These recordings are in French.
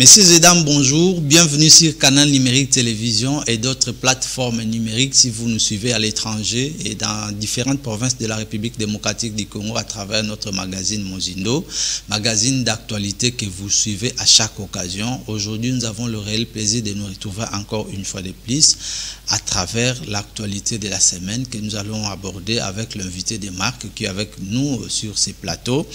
Messieurs et dames, bonjour. Bienvenue sur Canal Numérique Télévision et d'autres plateformes numériques si vous nous suivez à l'étranger et dans différentes provinces de la République démocratique du Congo à travers notre magazine Mozindo, magazine d'actualité que vous suivez à chaque occasion. Aujourd'hui, nous avons le réel plaisir de nous retrouver encore une fois de plus à travers l'actualité de la semaine que nous allons aborder avec l'invité de marque qui est avec nous sur ces plateaux.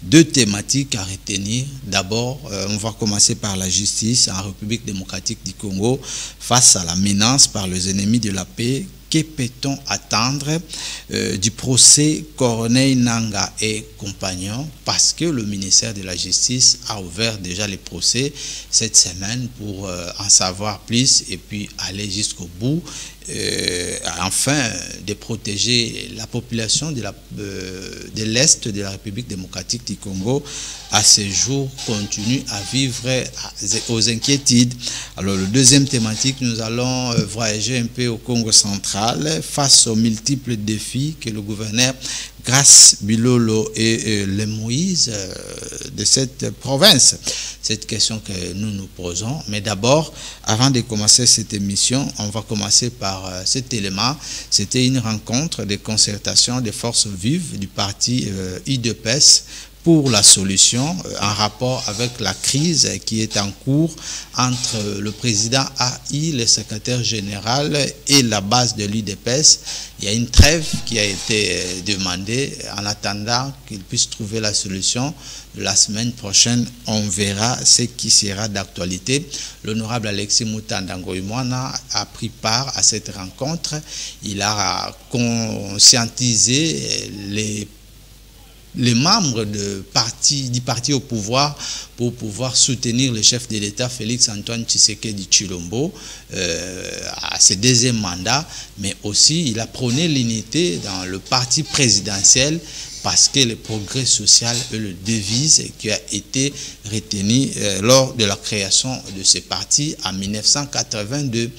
Deux thématiques à retenir. D'abord, on va commencer par la justice en République démocratique du Congo face à la menace par les ennemis de la paix. Que peut-on attendre du procès Corneille Nangaa et compagnons, parce que le ministère de la Justice a ouvert déjà les procès cette semaine pour en savoir plus et puis aller jusqu'au bout, afin de protéger la population de l'Est de la République démocratique du Congo à ce jour continue à vivre aux inquiétudes. Alors le deuxième thématique, nous allons voyager un peu au Congo central face aux multiples défis que le gouverneur Grace Bilolo et les Moïse de cette province. Cette question que nous nous posons. Mais d'abord, avant de commencer cette émission, on va commencer par cet élément. C'était une rencontre de concertation des forces vives du parti UDPS pour la solution en rapport avec la crise qui est en cours entre le président AI, le secrétaire général et la base de l'UDPS. Il y a une trêve qui a été demandée en attendant qu'ils puissent trouver la solution. La semaine prochaine, on verra ce qui sera d'actualité. L'honorable Alexis Mutanda Ngoïmwana a pris part à cette rencontre. Il a conscientisé les membres du parti au pouvoir pour pouvoir soutenir le chef de l'État Félix Antoine Tshisekedi Tshilombo à ses deuxième mandat, mais aussi il a prôné l'unité dans le parti présidentiel parce que le progrès social est le devise qui a été retenu lors de la création de ce parti en 1982.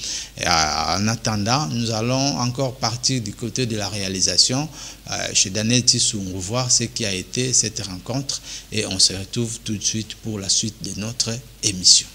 En attendant, nous allons encore partir du côté de la réalisation chez Daniel Tissou, voir ce qui a été cette rencontre et on se retrouve tout de suite pour la suite de notre émission.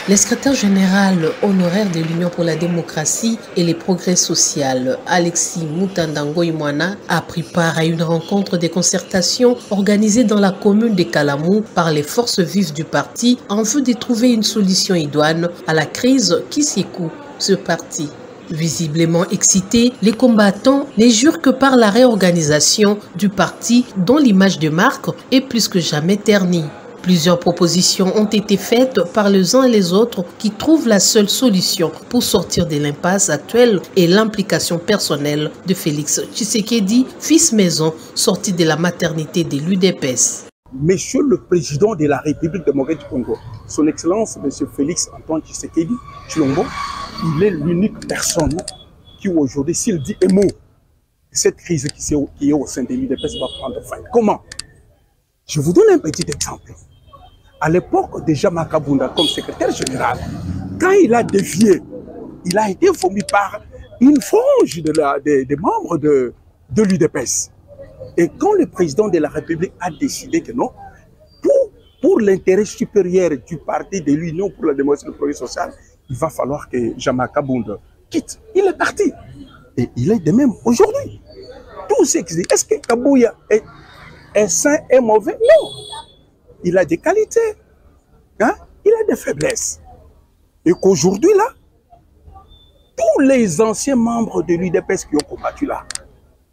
Le secrétaire général honoraire de l'Union pour la démocratie et les progrès sociaux, Alexis Mutanda Ngoïmwana, a pris part à une rencontre de concertation organisée dans la commune de Kalamou par les forces vives du parti en vue de trouver une solution idoine à la crise qui secoue ce parti. Visiblement excités, les combattants ne jurent que par la réorganisation du parti dont l'image de marque est plus que jamais ternie. Plusieurs propositions ont été faites par les uns et les autres qui trouvent la seule solution pour sortir de l'impasse actuelle et l'implication personnelle de Félix Tshisekedi, fils maison sorti de la maternité de l'UDPS. Monsieur le Président de la République démocratique du Congo, son Excellence, Monsieur Félix Antoine Tshisekedi Tshilombo, il est l'unique personne qui aujourd'hui, s'il dit un mot, cette crise qui est au sein de l'UDPS va prendre fin. Comment? Je vous donne un petit exemple. À l'époque de Jean Makabunda comme secrétaire général, quand il a défié, il a été vomi par une frange des membres de l'UDPS. Et quand le président de la République a décidé que non, pour l'intérêt supérieur du parti de l'Union pour la démocratie et le progrès social, il va falloir que Jean Makabunda quitte. Il est parti. Et il est de même aujourd'hui. Tout ce qui dit, est-ce que Kabouya est sain et mauvais? Non. Il a des qualités, hein? Il a des faiblesses. Et qu'aujourd'hui, là, tous les anciens membres de l'UDPS qui ont combattu là,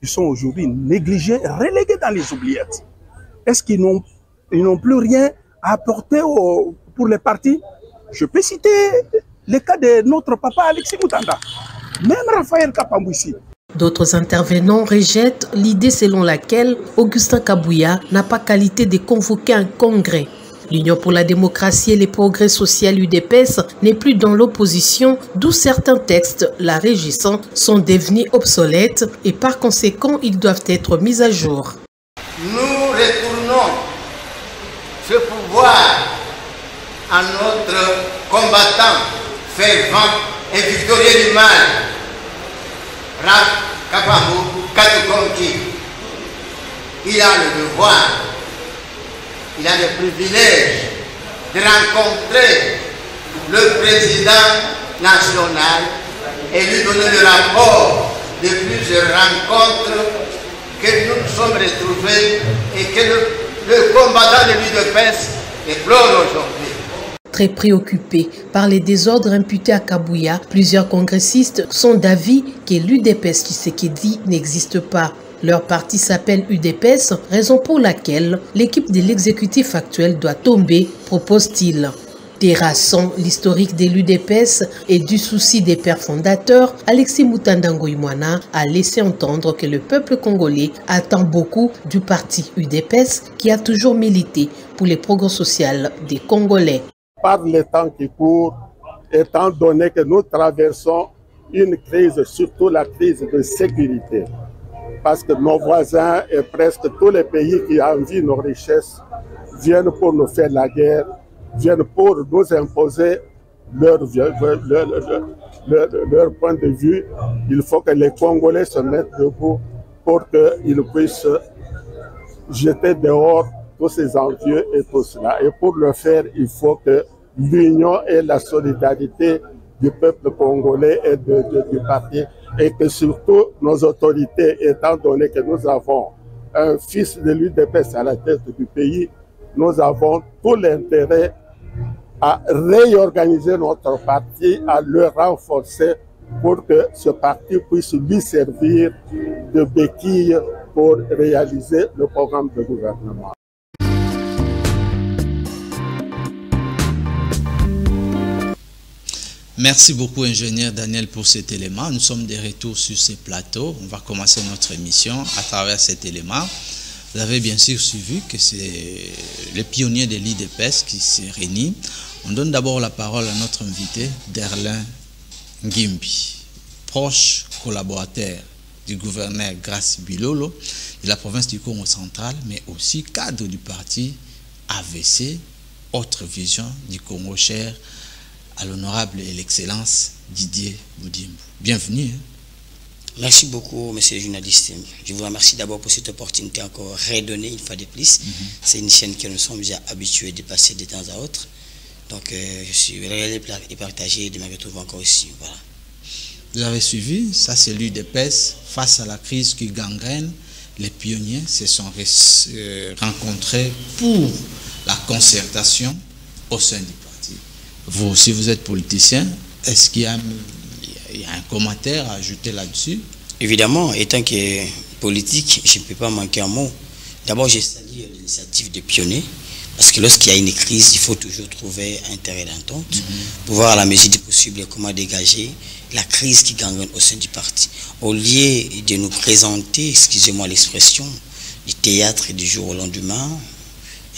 ils sont aujourd'hui négligés, relégués dans les oubliettes. Est-ce qu'ils n'ont plus rien à apporter pour les partis? Je peux citer le cas de notre papa Alexis Mutanda, même Raphaël Kapambouissi. D'autres intervenants rejettent l'idée selon laquelle Augustin Kabouya n'a pas qualité de convoquer un congrès. L'Union pour la démocratie et les progrès sociaux UDPS n'est plus dans l'opposition, d'où certains textes la régissant sont devenus obsolètes et par conséquent ils doivent être mis à jour. Nous retournons ce pouvoir à notre combattant fervent et victorieux du mal, Rap Kapambou Katukonki, il a le devoir, il a le privilège de rencontrer le président national et lui donner le rapport de plusieurs rencontres que nous nous sommes retrouvés et que le combattant de l'UDPS déplore aujourd'hui. Très préoccupés par les désordres imputés à Kabouya, plusieurs congressistes sont d'avis que l'UDPS Tshisekedi n'existe pas. Leur parti s'appelle UDPS, raison pour laquelle l'équipe de l'exécutif actuel doit tomber, propose-t-il. Terrassant l'historique de l'UDPS et du souci des pères fondateurs, Alexis Mutandangoy Moana a laissé entendre que le peuple congolais attend beaucoup du parti UDPS qui a toujours milité pour les progrès sociaux des Congolais. Par le temps qui court, étant donné que nous traversons une crise, surtout la crise de sécurité, parce que nos voisins et presque tous les pays qui envient nos richesses viennent pour nous faire la guerre, viennent pour nous imposer leur point de vue. Il faut que les Congolais se mettent debout pour qu'ils puissent jeter dehors tous ces envieux et tout cela. Et pour le faire, il faut que l'union et la solidarité du peuple congolais et du parti, et que surtout nos autorités, étant donné que nous avons un fils de l'UDPS à la tête du pays, nous avons tout l'intérêt à réorganiser notre parti, à le renforcer pour que ce parti puisse lui servir de béquille pour réaliser le programme de gouvernement. Merci beaucoup, ingénieur Daniel, pour cet élément. Nous sommes de retour sur ce plateau. On va commencer notre émission à travers cet élément. Vous avez bien sûr suivi que c'est les pionniers de l'UDPS qui se réunissent. On donne d'abord la parole à notre invité, Derlin Ngimbi, proche collaborateur du gouverneur Grace Bilolo de la province du Congo central, mais aussi cadre du parti AVC, autre vision du Congo cher à l'honorable et l'excellence Didier Boudimbo. Bienvenue. Merci beaucoup, monsieur le journaliste. Je vous remercie d'abord pour cette opportunité encore redonnée une fois de plus. C'est une chaîne que nous sommes déjà habitués de passer de temps à autre. Donc, je suis réellement et partagé de me retrouver encore ici. Voilà. Vous avez suivi, ça c'est l'UDPS. Face à la crise qui gangrène, les pionniers se sont rencontrés pour la concertation au sein du parti. Vous, si vous êtes politicien, est-ce qu'il y a un commentaire à ajouter là-dessus? Évidemment, étant que politique, je ne peux pas manquer un mot. D'abord, j'ai salué l'initiative des pionniers, parce que lorsqu'il y a une crise, il faut toujours trouver un terrain d'entente pour voir à la mesure du possible comment dégager la crise qui gangrène au sein du parti. Au lieu de nous présenter, excusez-moi l'expression, du théâtre du jour au lendemain,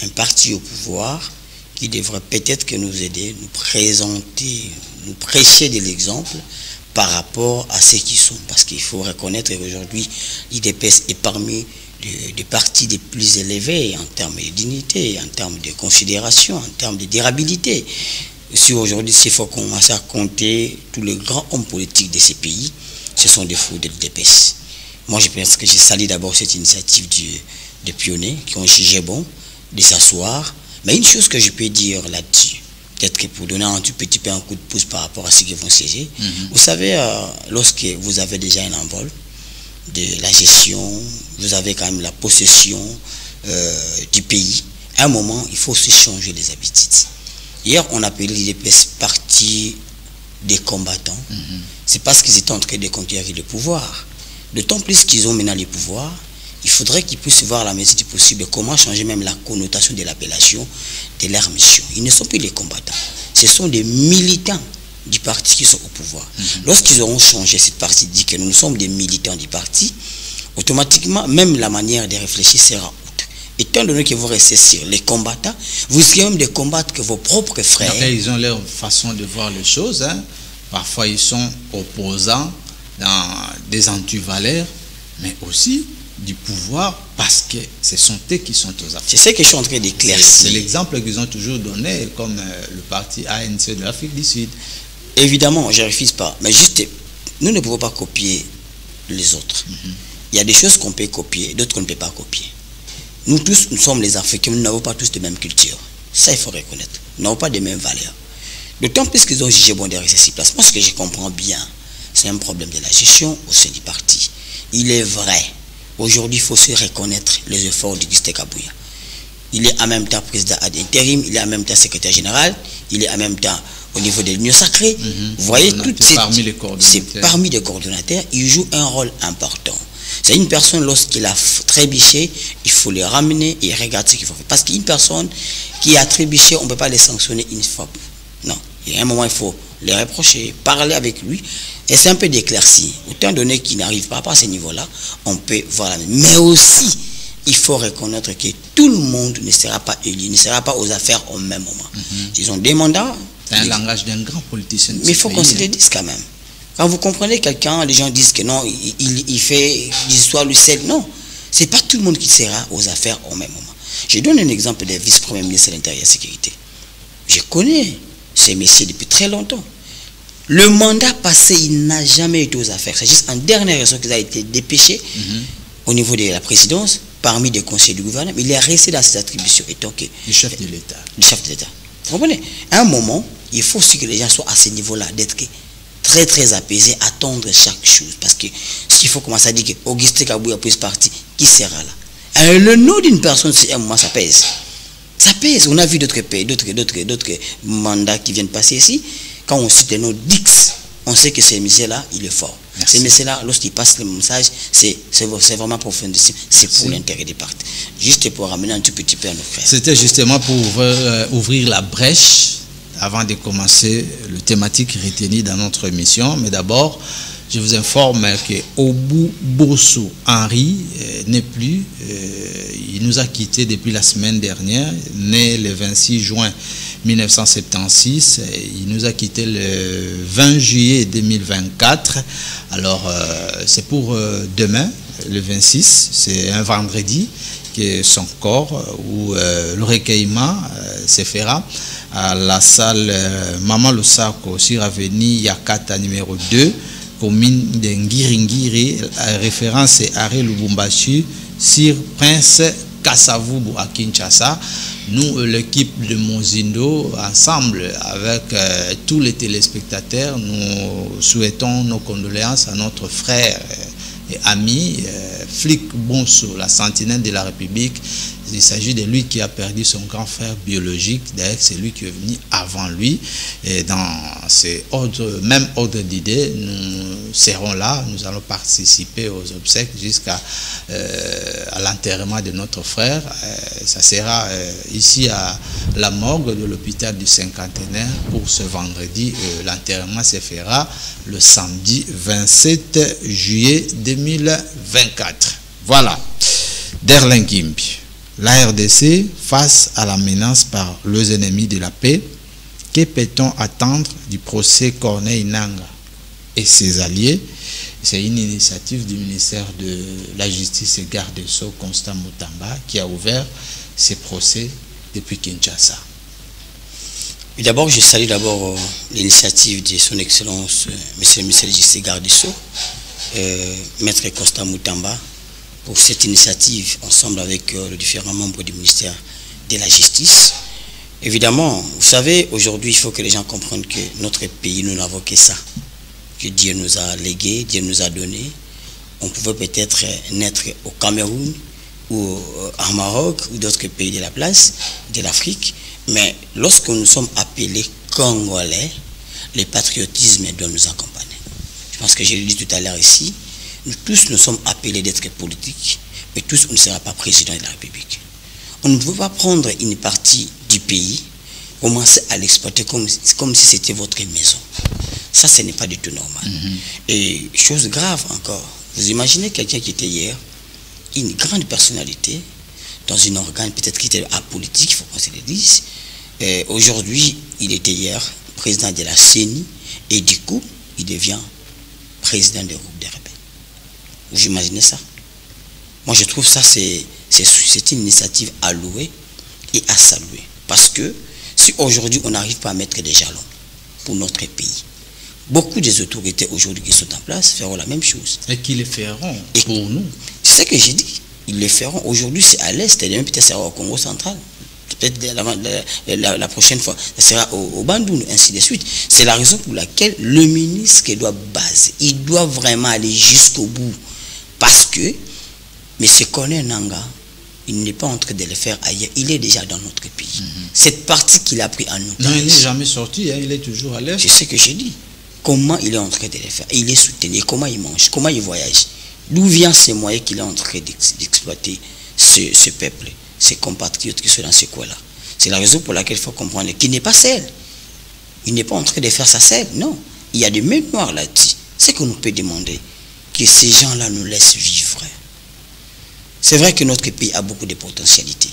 un parti au pouvoir qui devrait peut-être que nous aider, nous présenter, nous prêcher de l'exemple par rapport à ceux qui sont. Parce qu'il faut reconnaître qu'aujourd'hui, l'UDPS est parmi les partis les plus élevés en termes de dignité, en termes de considération, en termes de durabilité. Si aujourd'hui, s'il faut commencer à compter tous les grands hommes politiques de ces pays, ce sont des fous de l'UDPS. Moi, je pense que j'ai salué d'abord cette initiative des pionniers qui ont jugé bon de s'asseoir. Mais une chose que je peux dire là-dessus, peut-être que pour donner un tout petit peu un coup de pouce par rapport à ce qu'ils vont siéger, vous savez, lorsque vous avez déjà un envol de la gestion, vous avez quand même la possession du pays, à un moment, il faut aussi changer les habitudes. Hier, on appelait l'UDPS parti des combattants. C'est parce qu'ils étaient en train de conquérir le pouvoir. D'autant plus qu'ils ont maintenant le pouvoir, il faudrait qu'ils puissent voir à la mesure du possible comment changer même la connotation de l'appellation de leur mission. Ils ne sont plus les combattants. Ce sont des militants du parti qui sont au pouvoir. Lorsqu'ils auront changé cette partie, dit que nous sommes des militants du parti, automatiquement, même la manière de réfléchir sera autre. Étant donné que vous restez sur les combattants, vous risquez même de combattre que vos propres frères. Après, ils ont leur façon de voir les choses. Hein. Parfois, ils sont opposants dans des antivaleurs, mais aussi du pouvoir parce que ce sont eux qui sont aux affaires. C'est ce que je suis en train d'éclaircir. C'est l'exemple qu'ils ont toujours donné, comme le parti ANC de l'Afrique du Sud. Évidemment, je ne refuse pas. Mais juste, nous ne pouvons pas copier les autres. Il y a des choses qu'on peut copier, d'autres qu'on ne peut pas copier. Nous tous, nous sommes les Africains, nous n'avons pas tous de même culture. Ça, il faut reconnaître. Nous n'avons pas de mêmes valeurs. D'autant plus qu'ils ont jugé bon de rester sur place. Moi, ce que je comprends bien, c'est un problème de la gestion au sein du parti. Il est vrai, aujourd'hui, il faut se reconnaître les efforts d'Augustin Kabouya. Il est en même temps président ad intérim, il est en même temps secrétaire général, il est en même temps au niveau de l'Union sacrée. Vous voyez, c'est parmi les coordonnateurs, il joue un rôle important. C'est une personne, lorsqu'il a trébuché, il faut le ramener et regarder ce qu'il faut faire. Parce qu'une personne qui a trébuché, on ne peut pas les sanctionner une fois. Non, il y a un moment, il faut les reprocher, parler avec lui, et c'est un peu d'éclairci. Autant donné qu'il n'arrive pas à ce niveau-là, on peut voir la même. Mais aussi, il faut reconnaître que tout le monde ne sera pas élu, ne sera pas aux affaires au même moment. Ils ont des mandats. C'est un langage d'un grand politicien. Mais il faut qu'on se le dise quand même. Quand vous comprenez quelqu'un, les gens disent que non, il fait l'histoire, le sel. Non, c'est pas tout le monde qui sera aux affaires au même moment. Je donne un exemple des vice-premiers ministres de l'Intérieur et de la Sécurité. Je connais ces messieurs depuis très longtemps. Le mandat passé, il n'a jamais été aux affaires. C'est juste en dernière raison qu'il a été dépêché au niveau de la présidence, parmi des conseillers du gouvernement. Il est resté dans ses attributions. Et donc, du chef de l'État. Du chef de l'État. Vous comprenez? À un moment, il faut aussi que les gens soient à ce niveau-là, d'être très très apaisés, attendre chaque chose. Parce que s'il faut commencer à dire que Augustin Kabouya pose partie, qui sera là? Le nom d'une personne, c'est un moment, ça pèse. Ça pèse. On a vu d'autres pays, d'autres mandats qui viennent passer ici. Quand on cite le nom d'X, on sait que ce monsieur-là, il est fort. Ce monsieur-là, lorsqu'il passe le message, c'est vraiment profondissime. C'est pour l'intérêt des partis. Juste pour ramener un tout petit peu à nos frères. C'était justement pour ouvrir la brèche avant de commencer le thématique retenu dans notre émission. Mais d'abord, je vous informe que Obu Bosso Henri n'est plus. Il nous a quittés depuis la semaine dernière, né le 26 juin 1976. Il nous a quittés le 20 juillet 2024. Alors, c'est pour demain, le 26, c'est un vendredi, que son corps ou le recueillement se fera à la salle Maman Lusako sur avenue Yakata numéro 2, commune de Ngiringiri, référence est Arrêt Lubumbashi sur Prince Kasavubu à Kinshasa. Nous, l'équipe de Mozindo, ensemble avec tous les téléspectateurs, nous souhaitons nos condoléances à notre frère et ami Flic Bonso, la sentinelle de la République. Il s'agit de lui qui a perdu son grand frère biologique. D'ailleurs, c'est lui qui est venu avant lui. Et dans ces même ordre d'idées, nous serons là. Nous allons participer aux obsèques jusqu'à l'enterrement de notre frère. Ça sera ici à la morgue de l'hôpital du Cinquantenaire pour ce vendredi. L'enterrement se fera le samedi 27 juillet 2024. Voilà. Derlin Gimbi. La RDC, face à la menace par les ennemis de la paix, que peut-on attendre du procès Corneille Nangaa et ses alliés? C'est une initiative du ministère de la Justice et Garde des Sceaux, Constant Mutamba, qui a ouvert ces procès depuis Kinshasa. D'abord, je salue d'abord l'initiative de son Excellence, Monsieur le ministre de la Justice et Garde des Sceaux, Maître Constant Mutamba, pour cette initiative, ensemble avec les différents membres du ministère de la Justice. Évidemment, vous savez, aujourd'hui, il faut que les gens comprennent que notre pays, nous n'avons que ça, que Dieu nous a légué, Dieu nous a donné. On pouvait peut-être naître au Cameroun ou au Maroc ou d'autres pays de la place, de l'Afrique, mais lorsque nous sommes appelés Congolais, le patriotisme doit nous accompagner. Je pense que je l'ai dit tout à l'heure ici, nous tous nous sommes appelés d'être politiques, mais tous on ne sera pas président de la République. On ne peut pas prendre une partie du pays, commencer à l'exploiter comme si c'était votre maison. Ça, ce n'est pas du tout normal. Et chose grave encore, vous imaginez quelqu'un qui était hier, une grande personnalité, dans un organe peut-être qui était apolitique, il faut qu'on se le dise. Aujourd'hui, il était hier président de la CENI, et du coup, il devient président du groupe des rebelles. Vous imaginez ça? Moi, je trouve ça, c'est une initiative à louer et à saluer. Parce que si aujourd'hui, on n'arrive pas à mettre des jalons pour notre pays, beaucoup des autorités aujourd'hui qui sont en place feront la même chose. Et qui le feront pour nous. C'est ce que j'ai dit. Ils le feront. Aujourd'hui, c'est à l'Est, et même peut-être ça sera au Congo central. Peut-être la prochaine fois, ça sera au Bandung, ainsi de suite. C'est la raison pour laquelle le ministre qui doit baser, il doit vraiment aller jusqu'au bout. Parce que M. Corneille Nangaa, il n'est pas en train de le faire ailleurs, il est déjà dans notre pays. Cette partie qu'il a pris en otage. Non, il n'est jamais sorti, hein, il est toujours à l'Est. C'est ce que j'ai dit. Comment il est en train de le faire? Il est soutenu, comment il mange, comment il voyage? D'où viennent ces moyens qu'il est en train d'exploiter ce peuple, ces compatriotes qui sont dans ce coin-là? C'est la raison pour laquelle il faut comprendre qu'il n'est pas seul. Il n'est pas en train de faire ça seul, non. Il y a des mémoires là-dessus. C'est qu'on nous peut demander que ces gens-là nous laissent vivre. C'est vrai que notre pays a beaucoup de potentialités,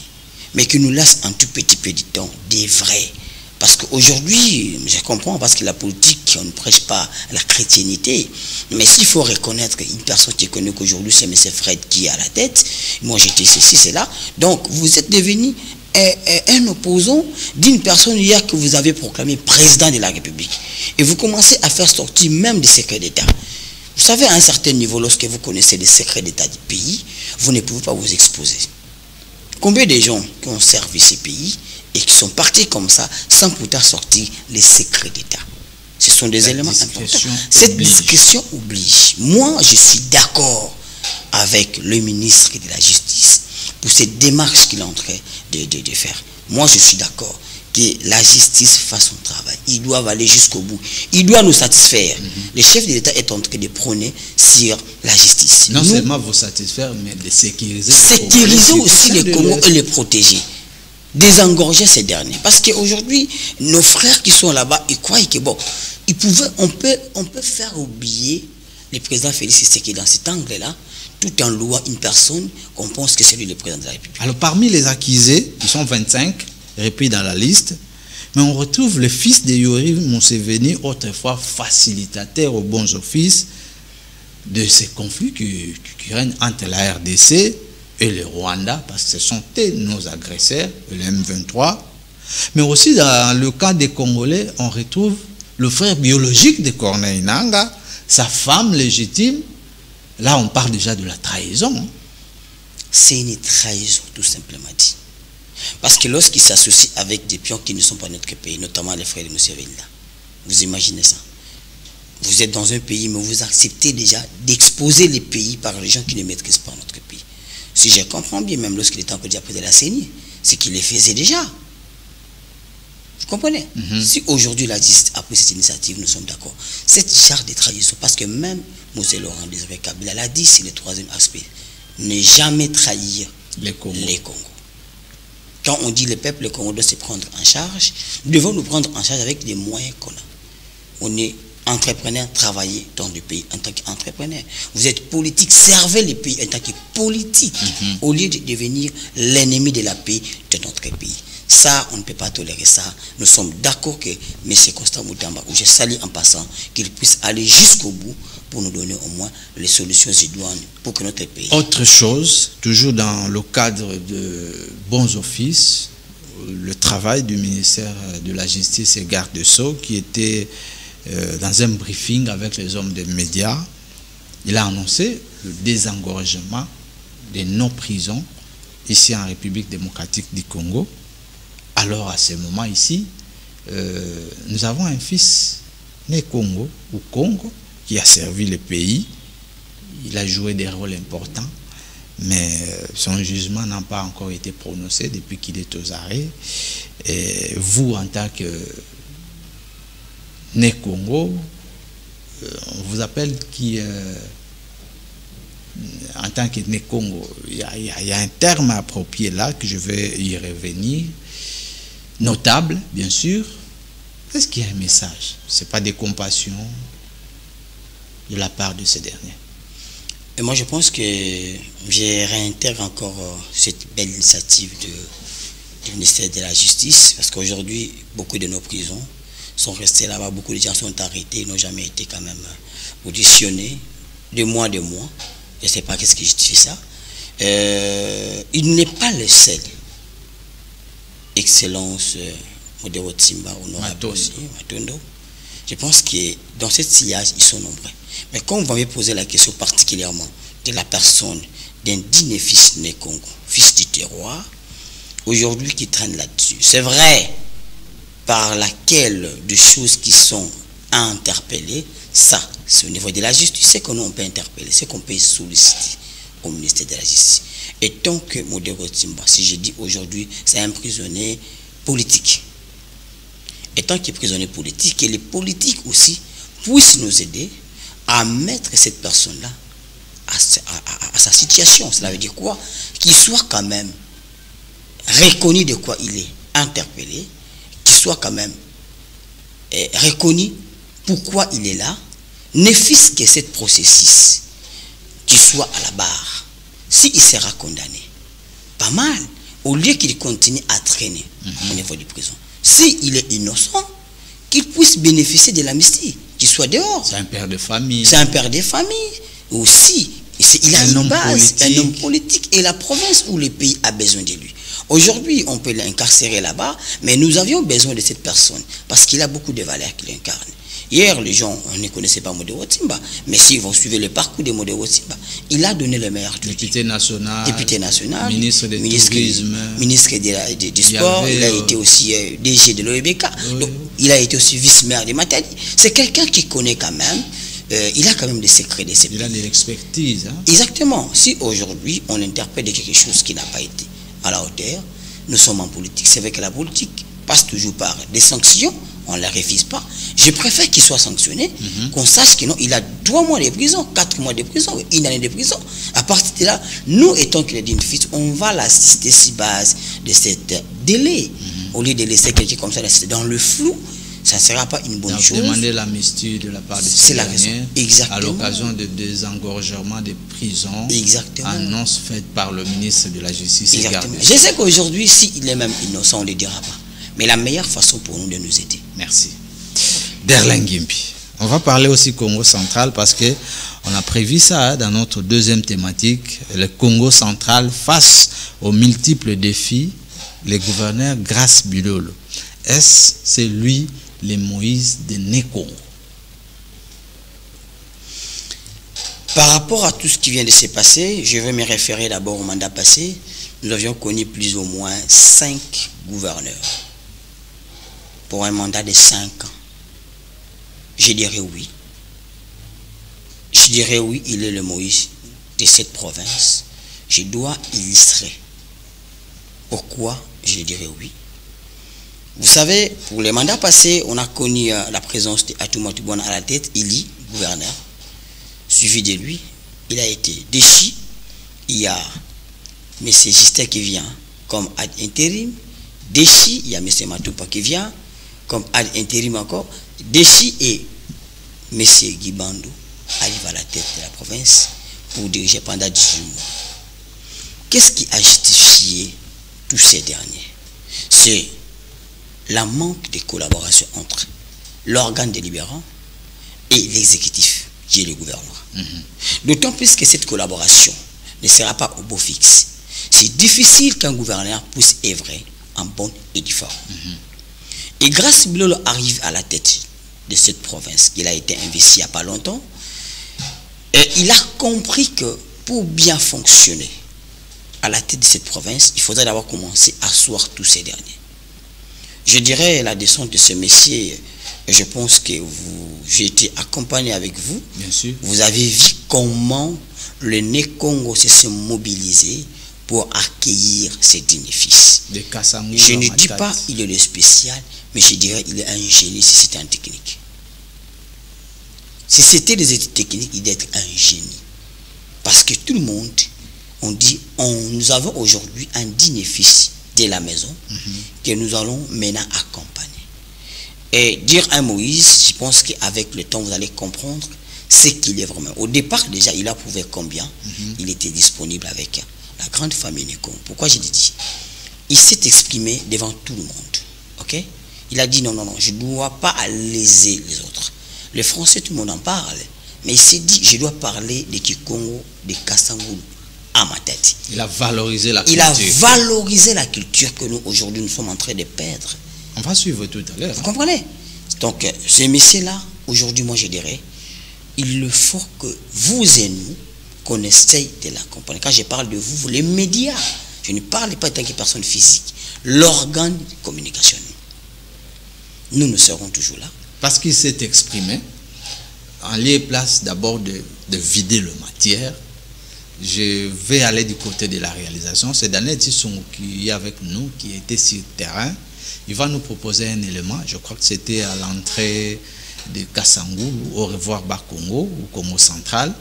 mais qu'il nous laisse un tout petit peu de temps, des vrais. Parce qu'aujourd'hui, je comprends, parce que la politique, on ne prêche pas la chrétienté, mais s'il faut reconnaître qu'une personne qui est connue qu'aujourd'hui, c'est M. Fred qui est à la tête, moi j'étais ceci, c'est là, donc vous êtes devenu un opposant d'une personne hier que vous avez proclamé président de la République. Et vous commencez à faire sortir même des secrets d'État. Vous savez, à un certain niveau, lorsque vous connaissez les secrets d'État du pays, vous ne pouvez pas vous exposer. Combien de gens qui ont servi ces pays et qui sont partis comme ça sans pourtant sortir les secrets d'État? Ce sont des éléments importants. Cette discrétion oblige. Moi, je suis d'accord avec le ministre de la Justice pour cette démarche qu'il est en train de faire. Moi, je suis d'accord que la justice fasse son travail. Ils doivent aller jusqu'au bout. Ils doivent nous satisfaire. Le chef de l'État est en train de prôner sur la justice. Non seulement vous satisfaire, mais de sécuriser. Sécuriser aussi les Congos et les protéger. Désengorger ces derniers. Parce qu'aujourd'hui, nos frères qui sont là-bas, ils croient que bon, on peut faire oublier le président Félix Tshisekedi dans cet angle-là, tout en louant une personne qu'on pense que c'est lui le président de la République. Alors parmi les accusés, ils sont 25, repris dans la liste, mais on retrouve le fils de Yoweri Museveni, autrefois facilitateur aux bons offices de ces conflits qui règnent entre la RDC et le Rwanda, parce que ce sont nos agresseurs, le M23. Mais aussi dans le cas des Congolais, on retrouve le frère biologique de Corneille Nangaa, sa femme légitime. Là, on parle déjà de la trahison. C'est une trahison, tout simplement dit. Parce que lorsqu'ils s'associent avec des pions qui ne sont pas notre pays, notamment les frères de Museveni, vous imaginez ça? Vous êtes dans un pays, mais vous acceptez déjà d'exposer les pays par les gens qui ne maîtrisent pas notre pays. Si je comprends bien, même lorsqu'il était encore déjà près de la CENI, c'est qu'il les faisait déjà. Vous comprenez? Si aujourd'hui la justice a pris cette initiative, nous sommes d'accord. Cette charge de trahison, parce que même Mosé Laurent Désiré Kabila l'a dit, c'est le troisième aspect, ne jamais trahir les Congos. Quand on dit le peuple, le Congo doit se prendre en charge, nous devons nous prendre en charge avec les moyens qu'on a. On est entrepreneur, travailler dans le pays en tant qu'entrepreneur. Vous êtes politique, servez le pays en tant que politique, au lieu de devenir l'ennemi de la paix de notre pays. Ça, on ne peut pas tolérer ça. Nous sommes d'accord que M. Constant Mutamba, où je salue en passant, qu'il puisse aller jusqu'au bout pour nous donner au moins les solutions idoines pour que notre pays... Autre chose, toujours dans le cadre de bons offices, le travail du ministère de la Justice et garde de Sceaux, qui était dans un briefing avec les hommes des médias, il a annoncé le désengorgement de nos prisons ici en République démocratique du Congo. Alors à ce moment ici, nous avons un fils né Congo ou Congo qui a servi le pays. Il a joué des rôles importants, mais son jugement n'a pas encore été prononcé depuis qu'il est aux arrêts. Et vous, en tant que né Congo, on vous appelle qui, en tant que né Congo, il y a un terme approprié là que je vais y revenir. Notable, bien sûr. Est-ce qu'il y a un message? Ce n'est pas des compassions de la part de ces derniers. Et moi, je pense que je réintègre encore cette belle initiative du ministère de la Justice, parce qu'aujourd'hui, beaucoup de nos prisons sont restés là-bas, beaucoup de gens sont arrêtés, n'ont jamais été quand même auditionnés, de mois. Je ne sais pas qu'est-ce qui justifie ça. Il n'est pas le seul. Excellence, Modéro Tsimba, honorable aussi, Matondo. Je pense que dans cette sillage, ils sont nombreux. Mais quand vous m'avez posé la question particulièrement de la personne d'un digne fils né Congo, fils du terroir, aujourd'hui qui traîne là-dessus. C'est vrai, par laquelle de choses qui sont interpellées, ça, c'est au niveau de la justice, c'est qu'on peut interpeller, c'est qu'on peut solliciter au ministère de la Justice. Et tant que Modero Timba, si je dis aujourd'hui, c'est un prisonnier politique. Et tant qu'il est prisonnier politique, et les politiques aussi puissent nous aider à mettre cette personne-là à sa situation. Cela veut dire quoi? Qu'il soit quand même reconnu de quoi il est interpellé, qu'il soit quand même reconnu pourquoi il est là, ne fût-ce que cette processus, qu'il soit à la barre. S'il sera condamné, pas mal, au lieu qu'il continue à traîner au niveau de prison. S'il est innocent, qu'il puisse bénéficier de l'amnistie, qu'il soit dehors. C'est un père de famille. C'est un père de famille. Aussi, il a une base, un homme politique, et la province où le pays a besoin de lui. Aujourd'hui, on peut l'incarcérer là-bas, mais nous avions besoin de cette personne, parce qu'il a beaucoup de valeurs qu'il incarne. Hier, les gens, on ne connaissait pas Modero Timba, mais s'ils vont suivre le parcours de Modero Timba, il a donné le meilleur. Député national, ministre du tourisme, ministre du sport, il a été aussi DG de l'OEBK, donc il a été aussi vice-maire de Matadi. C'est quelqu'un qui connaît quand même, il a quand même des secrets de ses pays. Il a de l'expertise. Hein? Exactement. Si aujourd'hui, on interprète quelque chose qui n'a pas été à la hauteur, nous sommes en politique. C'est vrai que la politique passe toujours par des sanctions, on ne la refuse pas. Je préfère qu'il soit sanctionné, qu'on sache qu'il a 3 mois de prison, 4 mois de prison, 1 année de prison. À partir de là, nous, étant qu'il est d'une fille, on va l'assister sur base de cet délai. Au lieu de laisser quelqu'un comme ça dans le flou, ça ne sera pas une bonne chose. Demander l'amnistie de la part de ces derniers à l'occasion de désengorgement des prisons. Exactement. Annonce faite par le ministre de la Justice. Exactement. Je sais qu'aujourd'hui, s'il est même innocent, on ne le dira pas. Mais la meilleure façon pour nous de nous aider. Merci. Derlin Gimbi. On va parler aussi Congo central parce que on a prévu ça dans notre deuxième thématique, le Congo central face aux multiples défis. Le gouverneur Grace Bilolo. Est-ce c'est lui le Moïse de Neko? Par rapport à tout ce qui vient de se passer, je vais me référer d'abord au mandat passé. Nous avions connu plus ou moins 5 gouverneurs pour un mandat de 5 ans. Je dirais oui. Je dirais oui, il est le Moïse de cette province. Je dois illustrer. Pourquoi je dirais oui? Vous savez, pour les mandats passés, on a connu la présence d'Atouma Toubouana à la tête, Ili, gouverneur. Suivi de lui, il a été déchi. Il y a M. Gistet qui vient comme ad intérim. Déchi, il y a M. Matoupa qui vient comme ad intérim encore. Déchi et M. Guibandou arrivent à la tête de la province pour diriger pendant 18 mois. Qu'est-ce qui a justifié tous ces derniers? C'est la manque de collaboration entre l'organe délibérant et l'exécutif, qui est le gouvernement. D'autant plus que cette collaboration ne sera pas au beau fixe. C'est difficile qu'un gouverneur puisse œuvrer en bonne et due forme. Et Grace Bilolo arrive à la tête de cette province, qu'il a été investi il n'y a pas longtemps, et il a compris que pour bien fonctionner à la tête de cette province, il faudrait d'abord commencer à asseoir tous ces derniers. Je dirais la descente de ce monsieur, je pense que j'ai été accompagné avec vous. Bien sûr. Vous avez vu comment le Né-Congo s'est mobilisé pour accueillir ces dignes fils. Je ne dis pas qu'il est le spécial, mais je dirais qu'il est un génie si c'était un technique. Si c'était des études techniques, il doit être un génie. Parce que tout le monde, on dit, nous avons aujourd'hui un digne fils de la maison que nous allons maintenant accompagner. Et dire un Moïse, je pense qu'avec le temps, vous allez comprendre ce qu'il est vraiment. Au départ, déjà, il a prouvé combien il était disponible avec la grande famille Neko. Pourquoi je l'ai dit? Il s'est exprimé devant tout le monde. Ok? Il a dit non, je ne dois pas léser les autres. Les Français, tout le monde en parle. Mais il s'est dit, je dois parler de Kikongo, de Kassangoulou à ma tête. Il a valorisé la culture. Il a valorisé la culture que nous, aujourd'hui, nous sommes en train de perdre. On va suivre tout à l'heure. Vous comprenez? Donc, ces messieurs-là, aujourd'hui, moi, je dirais, il faut que vous et nous, qu'on essaye de l'accompagner. Quand je parle de vous, les médias, je ne parle pas en tant que personne physique, l'organe de communication. Nous serons toujours là. Parce qu'il s'est exprimé, en lieu et place d'abord de vider le matière, je vais aller du côté de la réalisation. C'est Daniel Tisson qui est avec nous, qui était sur le terrain. Il va nous proposer un élément, je crois que c'était à l'entrée de Kassangou, au revoir Bakongo, ou Congo central.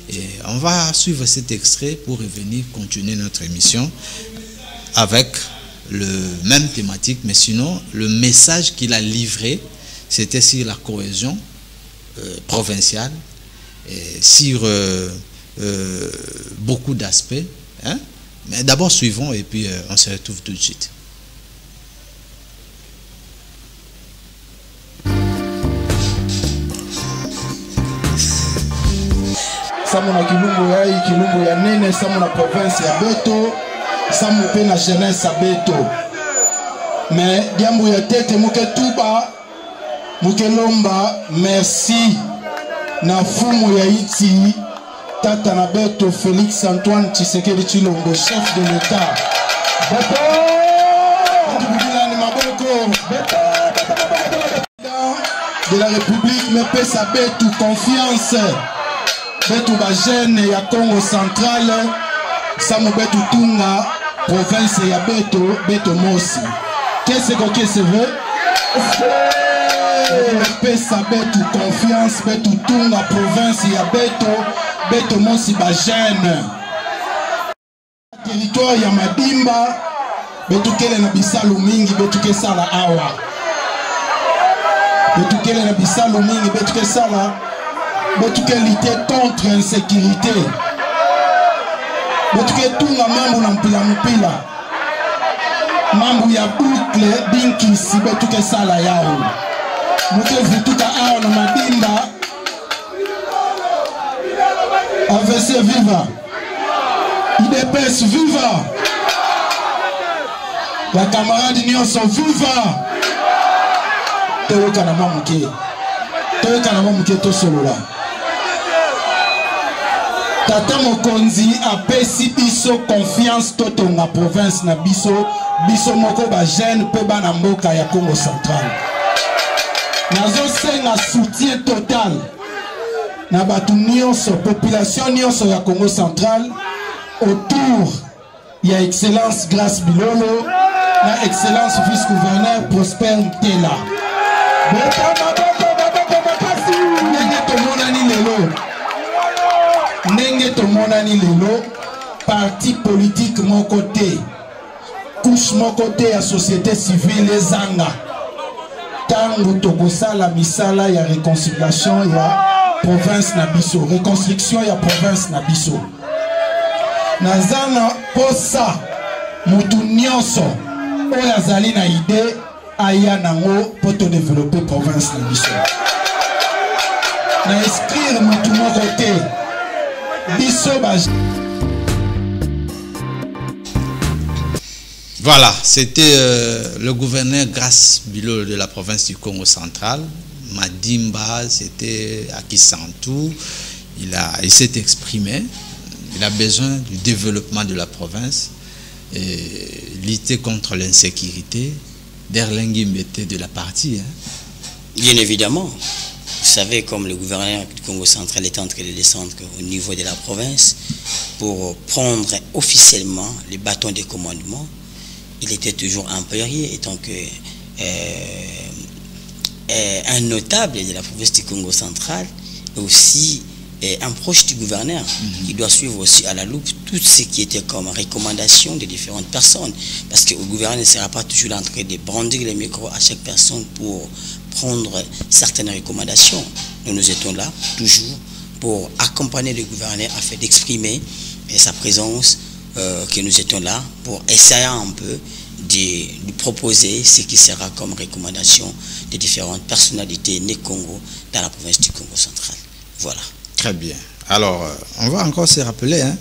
Et on va suivre cet extrait pour revenir continuer notre émission avec le même thématique, mais sinon le message qu'il a livré, c'était sur la cohésion provinciale, et sur beaucoup d'aspects. Hein? Mais d'abord suivons et puis on se retrouve tout de suite. Samu na kilungu yai, kilungu ya nene, samu na province ya Beto, samu pe na jeunesse ya Beto. Mais diambu ya tete muke tuba, muke lomba, merci na fumu ya iti, tata na Beto Félix Antoine Tshisekedi Tshilombo, chef de l'État. Beto! De la République, me paie sa Beto confiance. Betu Bajene ya Congo central, Samu Betu Tunga, province ya Beto Mosi. Qu'est-ce que se veut? Pesa Betu confiance, Betu Tunga, province ya Beto Mosi Bajene. Territoire ya Madimba, Betu Kele na bisalu mingi, Betu Kesala awa. Betu Kele na bisalu mingi, Betu Kesala. Betuke lutter contre l'insécurité. Betuke tunga mambo na mpila. Mambo ya boucle binkisi betuke sala yao. Muke vituka ao na Madimba. AVC viva. IDPS viva. La camarade nyonso viva. Toyoka na mamuke. Toyoka na mamuke to solola. Tata Mokonzi apesi biso confiance totonga province na biso moko ba jeune pe bana mboka ya Congo central. Nazo senga soutien total na batu nyonso, population nyonso ya Congo central autour ya excellence Grace Bilolo na excellence vice-gouverneur Prosper Ntela. Nenge tomonani lelo parti politique mon côté couche mon côté à société civile zanga tango tokosa la misala ya réconciliation ya province na biso, reconstruction ya province na biso nazana posa mutu nyonso oyo azali na idée aya nango po to développer province na biso na inscrire mutu mon côté. Voilà, c'était le gouverneur Grace Bilolo de la province du Congo central. Madimba, c'était à Kisantou. Il s'est exprimé. Il a besoin du développement de la province, et lutter contre l'insécurité. Derlinguimbete de la partie. Hein. Bien évidemment. Vous savez, comme le gouverneur du Congo central est en train de descendre au niveau de la province pour prendre officiellement les bâtons de commandement, il était toujours employé étant que un notable de la province du Congo central et aussi un proche du gouverneur qui doit suivre aussi à la loupe tout ce qui était comme recommandation de différentes personnes, parce que le gouverneur ne sera pas toujours en train de brandir les micros à chaque personne pour prendre certaines recommandations. Nous étions là toujours pour accompagner le gouverneur afin d'exprimer sa présence, que nous étions là pour essayer un peu de lui proposer ce qui sera comme recommandation de différentes personnalités nées Congo dans la province du Congo central. Voilà. Très bien. Alors, on va encore se rappeler, hein,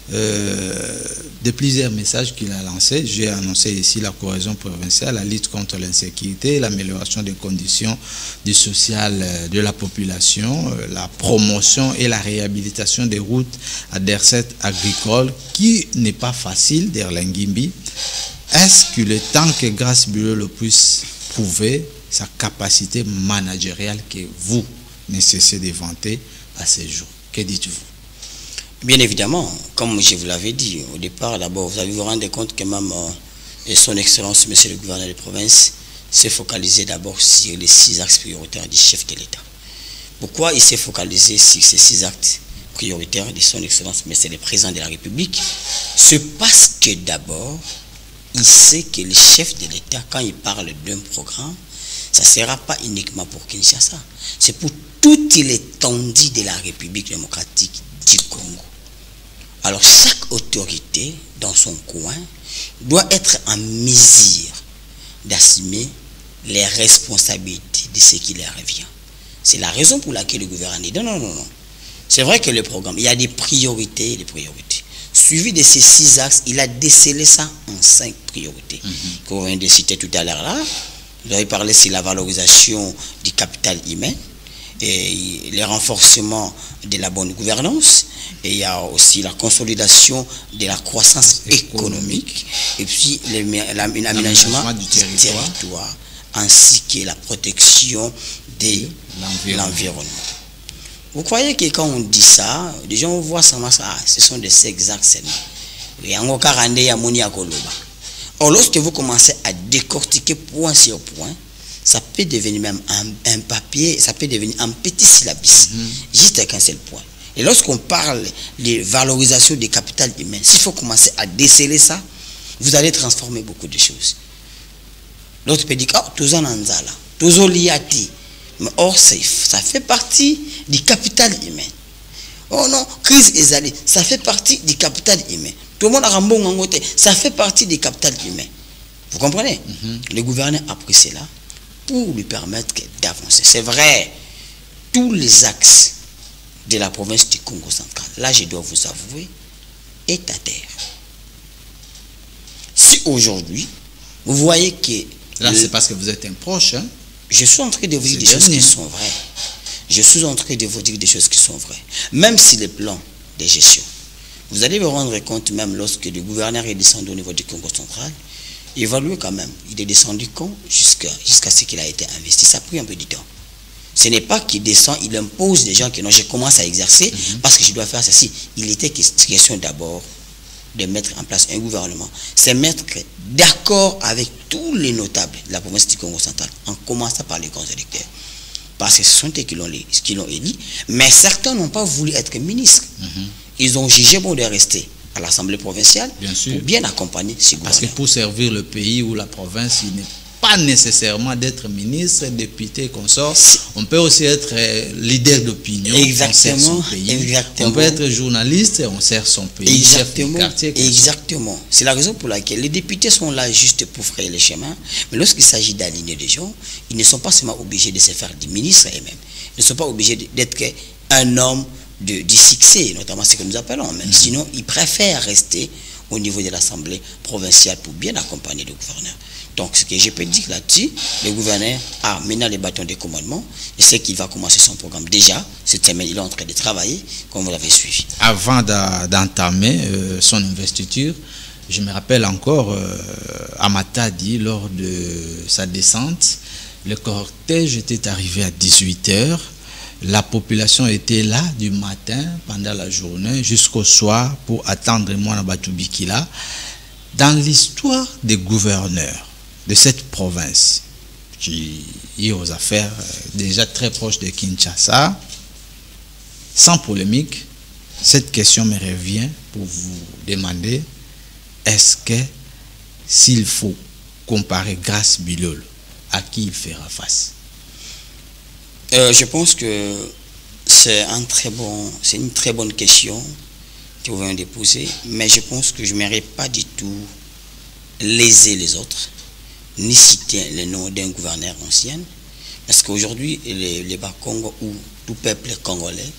de plusieurs messages qu'il a lancés. J'ai annoncé ici la cohésion provinciale, la lutte contre l'insécurité, l'amélioration des conditions du social de la population, la promotion et la réhabilitation des routes à des recettes agricoles, qui n'est pas facile d'Erlengimbi. Est-ce qu'il est temps que Grace Bilolo puisse prouver sa capacité managériale que vous ne cessez de vanter à ces jours? Que dites-vous? Bien évidemment, comme je vous l'avais dit au départ, d'abord, vous allez vous rendre compte que même son Excellence, Monsieur le gouverneur de province, s'est focalisé d'abord sur les 6 axes prioritaires du chef de l'État. Pourquoi il s'est focalisé sur ces 6 axes prioritaires de son Excellence, Monsieur le Président de la République? C'est parce que d'abord, il sait que le chef de l'État, quand il parle d'un programme, ça ne sera pas uniquement pour Kinshasa, c'est pour toute l'étendue de la République démocratique du Congo. Alors chaque autorité dans son coin doit être en mesure d'assumer les responsabilités de ce qui leur revient. C'est la raison pour laquelle le gouvernement dit non. C'est vrai que le programme, il y a des priorités et des priorités. Suivi de ces 6 axes, il a décelé ça en 5 priorités. Qu'on vient de citer tout à l'heure là. Vous avez parlé sur la valorisation du capital humain, et le renforcement de la bonne gouvernance, et il y a aussi la consolidation de la croissance économique, et puis l'aménagement du territoire, ainsi que la protection de l'environnement. Vous croyez que quand on dit ça, les gens voient ça, ce sont des exemples seulement. Or, lorsque vous commencez à décortiquer point sur point, ça peut devenir même un papier, ça peut devenir un petit syllabus, juste avec un seul point. Et lorsqu'on parle de valorisation du capital humain, s'il faut commencer à déceler ça, vous allez transformer beaucoup de choses. L'autre peut dire, oh, tout ça nanzala, tout ça liati. Mais or, ça fait partie du capital humain. Oh non, crise exalée, ça fait partie du capital humain. Tout le monde a un bon côté, ça fait partie du capital humain. Vous comprenez? Le gouverneur a pris cela pour lui permettre d'avancer. C'est vrai, tous les axes de la province du Congo central, là je dois vous avouer, est à terre. Si aujourd'hui, vous voyez que... Là c'est parce que vous êtes un proche, hein? Je suis en train de vous dire des choses qui sont vraies. Je suis en train de vous dire des choses qui sont vraies. Même si le plan de gestion, vous allez vous rendre compte, même lorsque le gouverneur est descendu au niveau du Congo central, évalué quand même, il est descendu jusqu'à ce qu'il a été investi. Ça a pris un peu de temps. Ce n'est pas qu'il descend, il impose des gens qui non, je commence à exercer parce que je dois faire ceci. Il était question d'abord de mettre en place un gouvernement. C'est mettre d'accord avec tous les notables de la province du Congo central, en commençant par les grands électeurs. Parce que ce sont eux qui l'ont élu, mais certains n'ont pas voulu être ministres. Ils ont jugé bon de rester à l'Assemblée provinciale pour bien accompagner ces gouvernements. Parce que pour servir le pays ou la province, il n'est pas nécessairement d'être ministre, député, consort. On peut aussi être leader d'opinion. Exactement. On peut être journaliste et on sert son pays. Exactement. Chef de quartier, Exactement. C'est la raison pour laquelle les députés sont là juste pour frayer les chemins. Mais lorsqu'il s'agit d'aligner des gens, ils ne sont pas seulement obligés de se faire des ministres eux-mêmes. Ils ne sont pas obligés d'être un homme du succès, notamment ce que nous appelons. Même. Sinon, ils préfèrent rester au niveau de l'Assemblée provinciale pour bien accompagner le gouverneur. Donc, ce que je peux dire là-dessus, le gouverneur a maintenant les bâtons de commandement et sait qu'il va commencer son programme déjà. Cette semaine, il est en train de travailler, comme vous l'avez suivi. Avant d'entamer son investiture, je me rappelle encore, à Matadi, lors de sa descente, le cortège était arrivé à 18h. La population était là du matin, pendant la journée, jusqu'au soir, pour attendre Mwana Batubikila. Dans l'histoire des gouverneurs de cette province, qui est aux affaires déjà très proches de Kinshasa, sans polémique, cette question me revient pour vous demander, est-ce que s'il faut comparer Grace Bilolo, à qui il fera face? Je pense que c'est une très bonne question que vous venez de poser, mais je pense que je n'aimerais pas du tout léser les autres, ni citer le nom d'un gouverneur ancien, parce qu'aujourd'hui, les Bas-Congo ou tout peuple congolais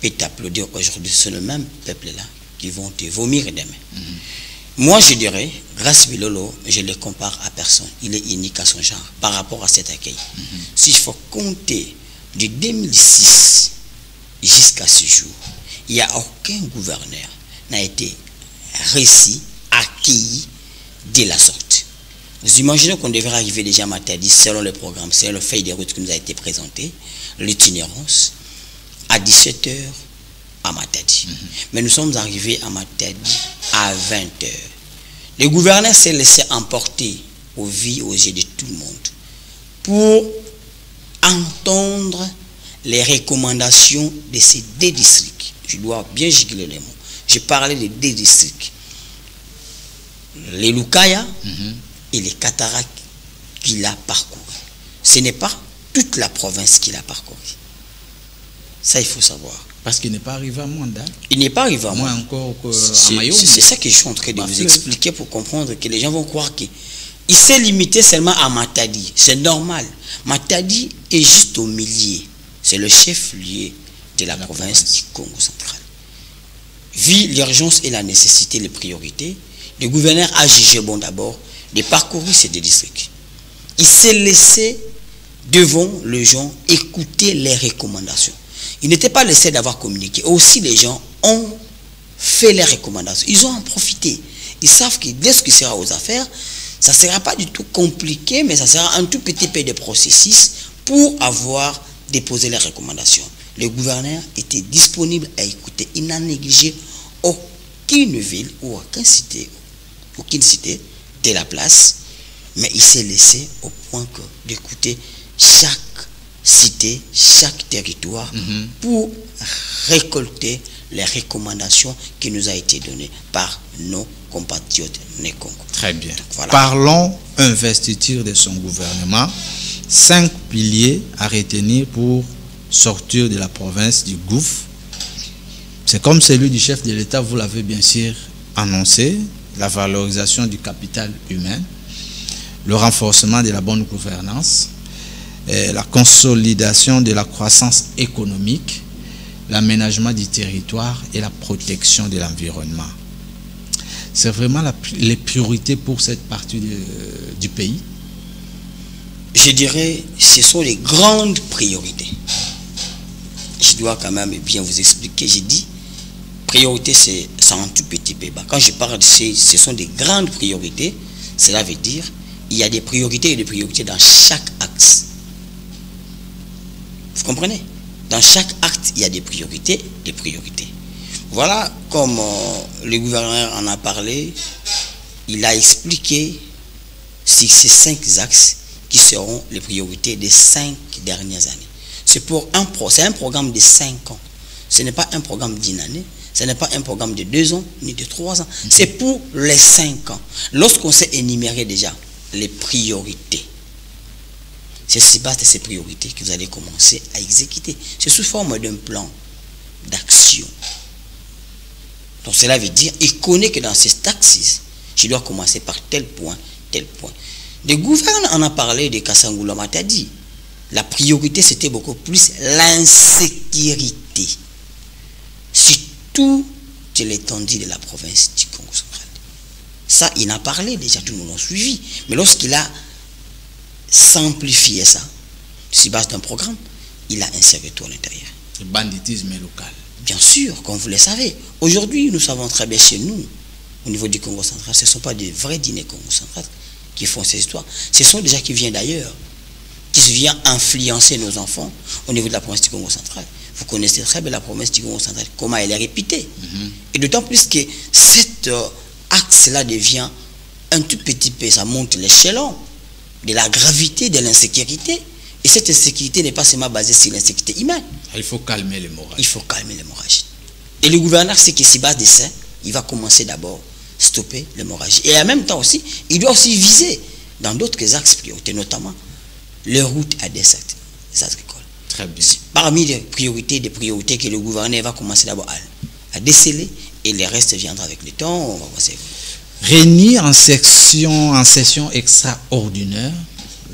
peut applaudir aujourd'hui, c'est le même peuple-là qui vont te vomir demain. Moi, je dirais, grâce Bilolo, je le compare à personne. Il est unique à son genre par rapport à cet accueil. Si il faut compter de 2006 jusqu'à ce jour, il n'y a aucun gouverneur n'a été réussi, accueilli de la sorte. Vous imaginez qu'on devrait arriver déjà à Matadi selon le programme, selon le feuille de route qui nous a été présenté, l'itinérance, à 17h à Matadi. Mais nous sommes arrivés à Matadi à 20h. Le gouverneur s'est laissé emporter aux vies, aux yeux de tout le monde pour entendre les recommandations de ces 2 districts. Je dois bien gicler les mots. Je parlais de 2 districts. Les Lukaya et les cataractes qu'il a parcouru. Ce n'est pas toute la province qu'il a parcouru. Ça, il faut savoir. Parce qu'il n'est pas arrivé à Mwanda. Il n'est pas arrivé à Moins Mwanda. encore qu'à Mayombe. C'est ça que je suis en train de vous expliquer pour comprendre que les gens vont croire qu'il s'est limité seulement à Matadi. C'est normal. Matadi est juste au milieu. C'est le chef-lieu de la province du Congo central. Vu l'urgence et la nécessité, les priorités, le gouverneur a jugé bon d'abord de parcourir ces 2 districts. Il s'est laissé devant les gens écouter les recommandations. Il n'était pas laissé d'avoir communiqué. Aussi, les gens ont fait les recommandations. Ils ont en profité. Ils savent que dès ce qui sera aux affaires, ça ne sera pas du tout compliqué, mais ça sera un tout petit peu de processus pour avoir déposé les recommandations. Le gouverneur était disponible à écouter. Il n'a négligé aucune ville ou aucune cité de la place, mais il s'est laissé au point d'écouter chaque cité, chaque territoire pour récolter les recommandations qui nous a été données par nos compatriotes né Congo. Très bien. Donc, voilà. Parlons investiture de son gouvernement. 5 piliers à retenir pour sortir de la province du gouffre. C'est comme celui du chef de l'État, vous l'avez bien sûr annoncé, la valorisation du capital humain, le renforcement de la bonne gouvernance, la consolidation de la croissance économique, l'aménagement du territoire et la protection de l'environnement. C'est vraiment les priorités pour cette partie du pays. Je dirais, ce sont les grandes priorités. Je dois quand même bien vous expliquer. J'ai dit, priorité, c'est un tout petit peu. Quand je parle de ce sont des grandes priorités, cela veut dire il y a des priorités et des priorités dans chaque axe. Vous comprenez? Dans chaque acte, il y a des priorités, des priorités. Voilà, comme le gouverneur en a parlé, il a expliqué sur ces 5 axes qui seront les priorités des 5 dernières années. C'est un programme de 5 ans. Ce n'est pas un programme d'1 année, ce n'est pas un programme de 2 ans, ni de 3 ans. C'est pour les 5 ans. Lorsqu'on s'est énuméré déjà les priorités, c'est sur base de ces priorités que vous allez commencer à exécuter. C'est sous forme d'un plan d'action. Donc cela veut dire, il connaît que dans ces taxes, je dois commencer par tel point, tel point. Le gouverneur en a parlé de Kasangula Matadi. La priorité, c'était beaucoup plus l'insécurité. Surtout de l'étendue de la province du Congo central. Ça, il en a parlé déjà, tout le monde l'a suivi. Mais lorsqu'il a simplifié ça, sur base d'un programme, il a inséré tout à l'intérieur. Le banditisme local. Bien sûr, comme vous le savez. Aujourd'hui, nous savons très bien chez nous, au niveau du Congo central, ce ne sont pas des vrais dîners Congo central qui font ces histoires. Ce sont des gens qui viennent d'ailleurs, qui viennent influencer nos enfants au niveau de la province du Congo central. Vous connaissez très bien la province du Congo central, comment elle est réputée. Et d'autant plus que cet axe-là devient un tout petit peu, ça monte l'échelon de la gravité de l'insécurité. Et cette insécurité n'est pas seulement basée sur l'insécurité humaine. Il faut calmer l'hémorragie. Il faut calmer l'hémorragie. Et le gouverneur sait que sur base de ça, il va commencer d'abord stopper l'hémorragie. Et en même temps aussi, il doit aussi viser dans d'autres axes prioritaires, notamment les routes à des actes agricoles. Très bien. Parmi les priorités que le gouverneur va commencer d'abord à déceler, et le reste viendra avec le temps. On va voir ça. Réuni en session extraordinaire,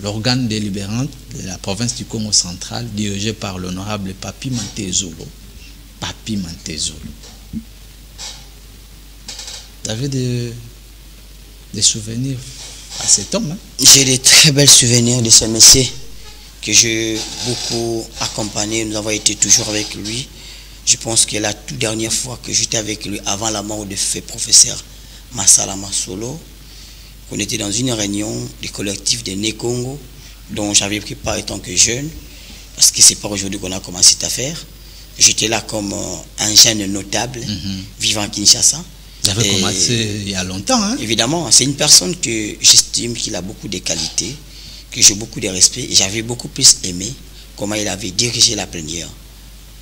l'organe délibérant de la province du Congo central, dirigé par l'honorable Papi Mantezolo. Papi Mantezolo. Vous avez des souvenirs à cet homme, hein? J'ai de très belles souvenirs de ce monsieur que j'ai beaucoup accompagné. Nous avons été toujours avec lui. Je pense que la toute dernière fois que j'étais avec lui, avant la mort de feu professeur Massala Masolo, on était dans une réunion du collectif de Né-Congo, dont j'avais pris part en tant que jeune, parce que c'est pas aujourd'hui qu'on a commencé cette affaire. J'étais là comme un jeune notable, vivant à Kinshasa. Vous avez commencé il y a longtemps, hein? Évidemment, c'est une personne que j'estime qu'il a beaucoup de qualités, que j'ai beaucoup de respect, et j'avais beaucoup plus aimé comment il avait dirigé la plénière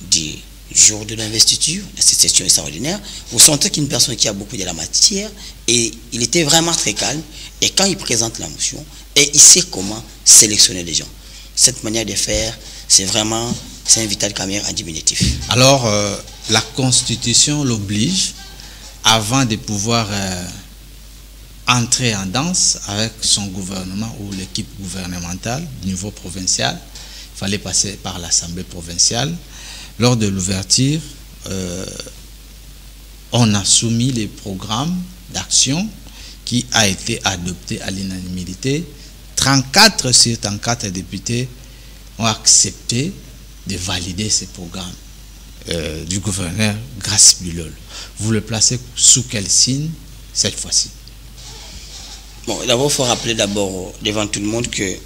du jour de l'investiture, de cette session extraordinaire. Vous sentez qu'une personne qui a beaucoup de la matière, et il était vraiment très calme, et quand il présente la motion, et il sait comment sélectionner les gens. Cette manière de faire, c'est vraiment, c'est un vital caméra en diminutif. Alors, la Constitution l'oblige, avant de pouvoir entrer en danse avec son gouvernement ou l'équipe gouvernementale au niveau provincial, il fallait passer par l'Assemblée provinciale. Lors de l'ouverture, on a soumis les programmes d'action qui a été adopté à l'unanimité. 34 sur 34 députés ont accepté de valider ces programmes du gouverneur Grace Bilol. Vous le placez sous quel signe cette fois-ci? Bon, d'abord, il faut rappeler d'abord devant tout le monde que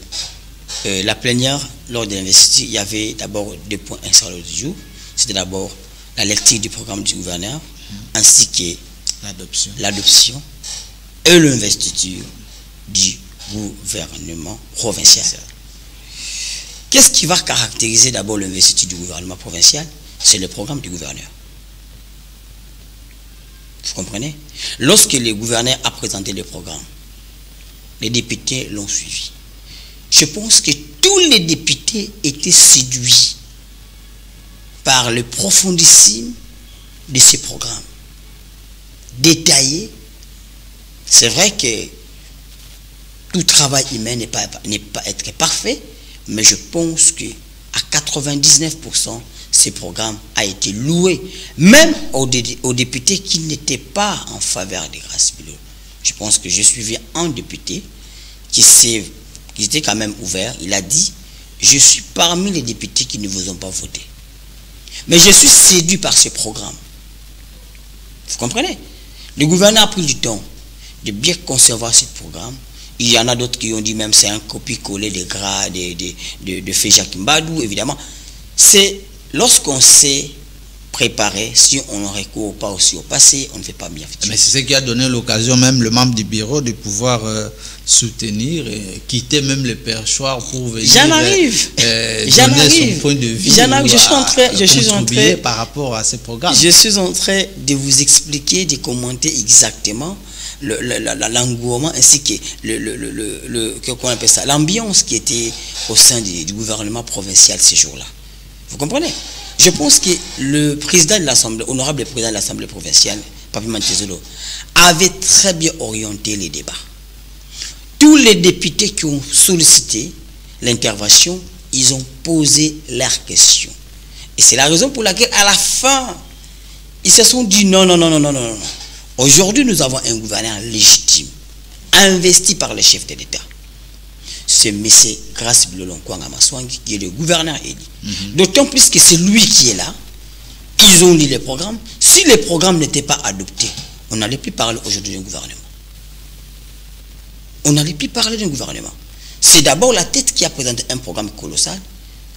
la plénière, lors de l'investiture, il y avait d'abord 2 points installés au jour. C'était d'abord la lecture du programme du gouverneur, ainsi que l'adoption et l'investiture du gouvernement provincial. Qu'est-ce qui va caractériser d'abord l'investiture du gouvernement provincial? C'est le programme du gouverneur. Vous comprenez? Lorsque le gouverneur a présenté le programme, les députés l'ont suivi. Je pense que tous les députés étaient séduits par le profondissime de ce programme. Détaillé. C'est vrai que tout travail humain n'est pas être parfait, mais je pense que à 99%, ce programme a été loué, même aux députés qui n'étaient pas en faveur de Grace Bilol. Je pense que j'ai suivi un député qui était quand même ouvert. Il a dit, je suis parmi les députés qui ne vous ont pas voté. Mais je suis séduit par ce programme. Vous comprenez? Le gouvernement a pris du temps de bien concevoir ce programme. Il y en a d'autres qui ont dit même c'est un copie-coller des gras de Fé Jacques Mbadou, évidemment. C'est lorsqu'on sait préparer, si on ne recourt pas aussi au passé, on ne fait pas bien. Mais c'est ce qui a donné l'occasion même le membre du bureau de pouvoir soutenir et quitter même le perchoir pour venir donner son point de vue. Je suis en train par rapport à ce programme. Je suis en train de vous expliquer, de commenter exactement l'engouement ainsi que qu'on appelle ça, l'ambiance qui était au sein du gouvernement provincial ces jours-là. Vous comprenez? Je pense que le président de l'Assemblée, honorable président de l'Assemblée provinciale, Papi Mantezolo, avait très bien orienté les débats. Tous les députés qui ont sollicité l'intervention, ils ont posé leurs questions. Et c'est la raison pour laquelle, à la fin, ils se sont dit non. Aujourd'hui, nous avons un gouverneur légitime, investi par le chef de l'État. C'est M. Grace Bilol Nkwanga-Maswangi qui est le gouverneur élu. D'autant plus que c'est lui qui est là. Ils ont lu les programmes. Si les programmes n'étaient pas adoptés, on n'allait plus parler aujourd'hui d'un gouvernement. On n'allait plus parler d'un gouvernement. C'est d'abord la tête qui a présenté un programme colossal,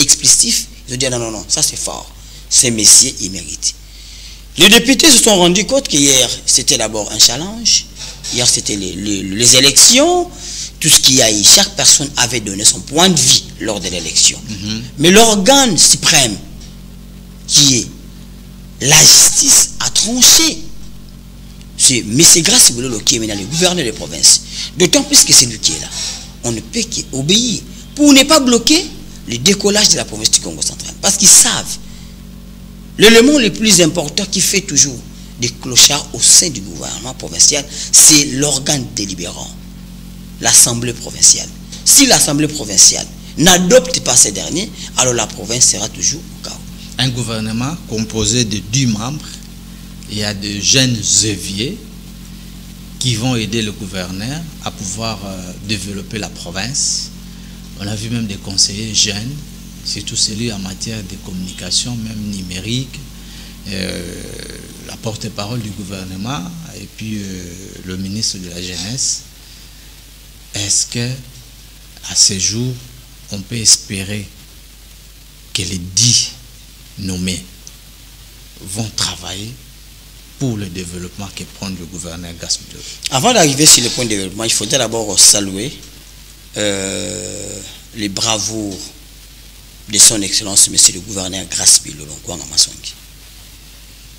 explicite. Ils ont dit non, ça c'est fort. Ces messieurs, ils méritent. Les députés se sont rendus compte qu'hier, c'était d'abord un challenge. Hier, c'était les élections. Tout ce qu'il y a eu, chaque personne avait donné son point de vue lors de l'élection. Mais l'organe suprême, qui est la justice, a tranché. C'est M. Grace Bilol qui est maintenant le gouverneur de province. D'autant plus que c'est lui qui est là. On ne peut qu'obéir pour ne pas bloquer le décollage de la province du Congo central. Parce qu'ils savent. L'élément le plus important qui fait toujours des clochards au sein du gouvernement provincial, c'est l'organe délibérant. L'Assemblée provinciale. Si l'Assemblée provinciale n'adopte pas ces derniers, alors la province sera toujours au chaos. Un gouvernement composé de 10 membres, il y a de jeunes éviers qui vont aider le gouverneur à pouvoir développer la province. On a vu même des conseillers jeunes, surtout celui en matière de communication, même numérique, la porte-parole du gouvernement et puis le ministre de la Jeunesse. Est-ce que à ce jour, on peut espérer que les 10 nommés vont travailler pour le développement que prend le gouverneur Gaspilolo? Avant d'arriver sur le point de développement, il faudrait d'abord saluer les bravoures de son excellence, monsieur le gouverneur Gaspilolo Nkwanga Masongi.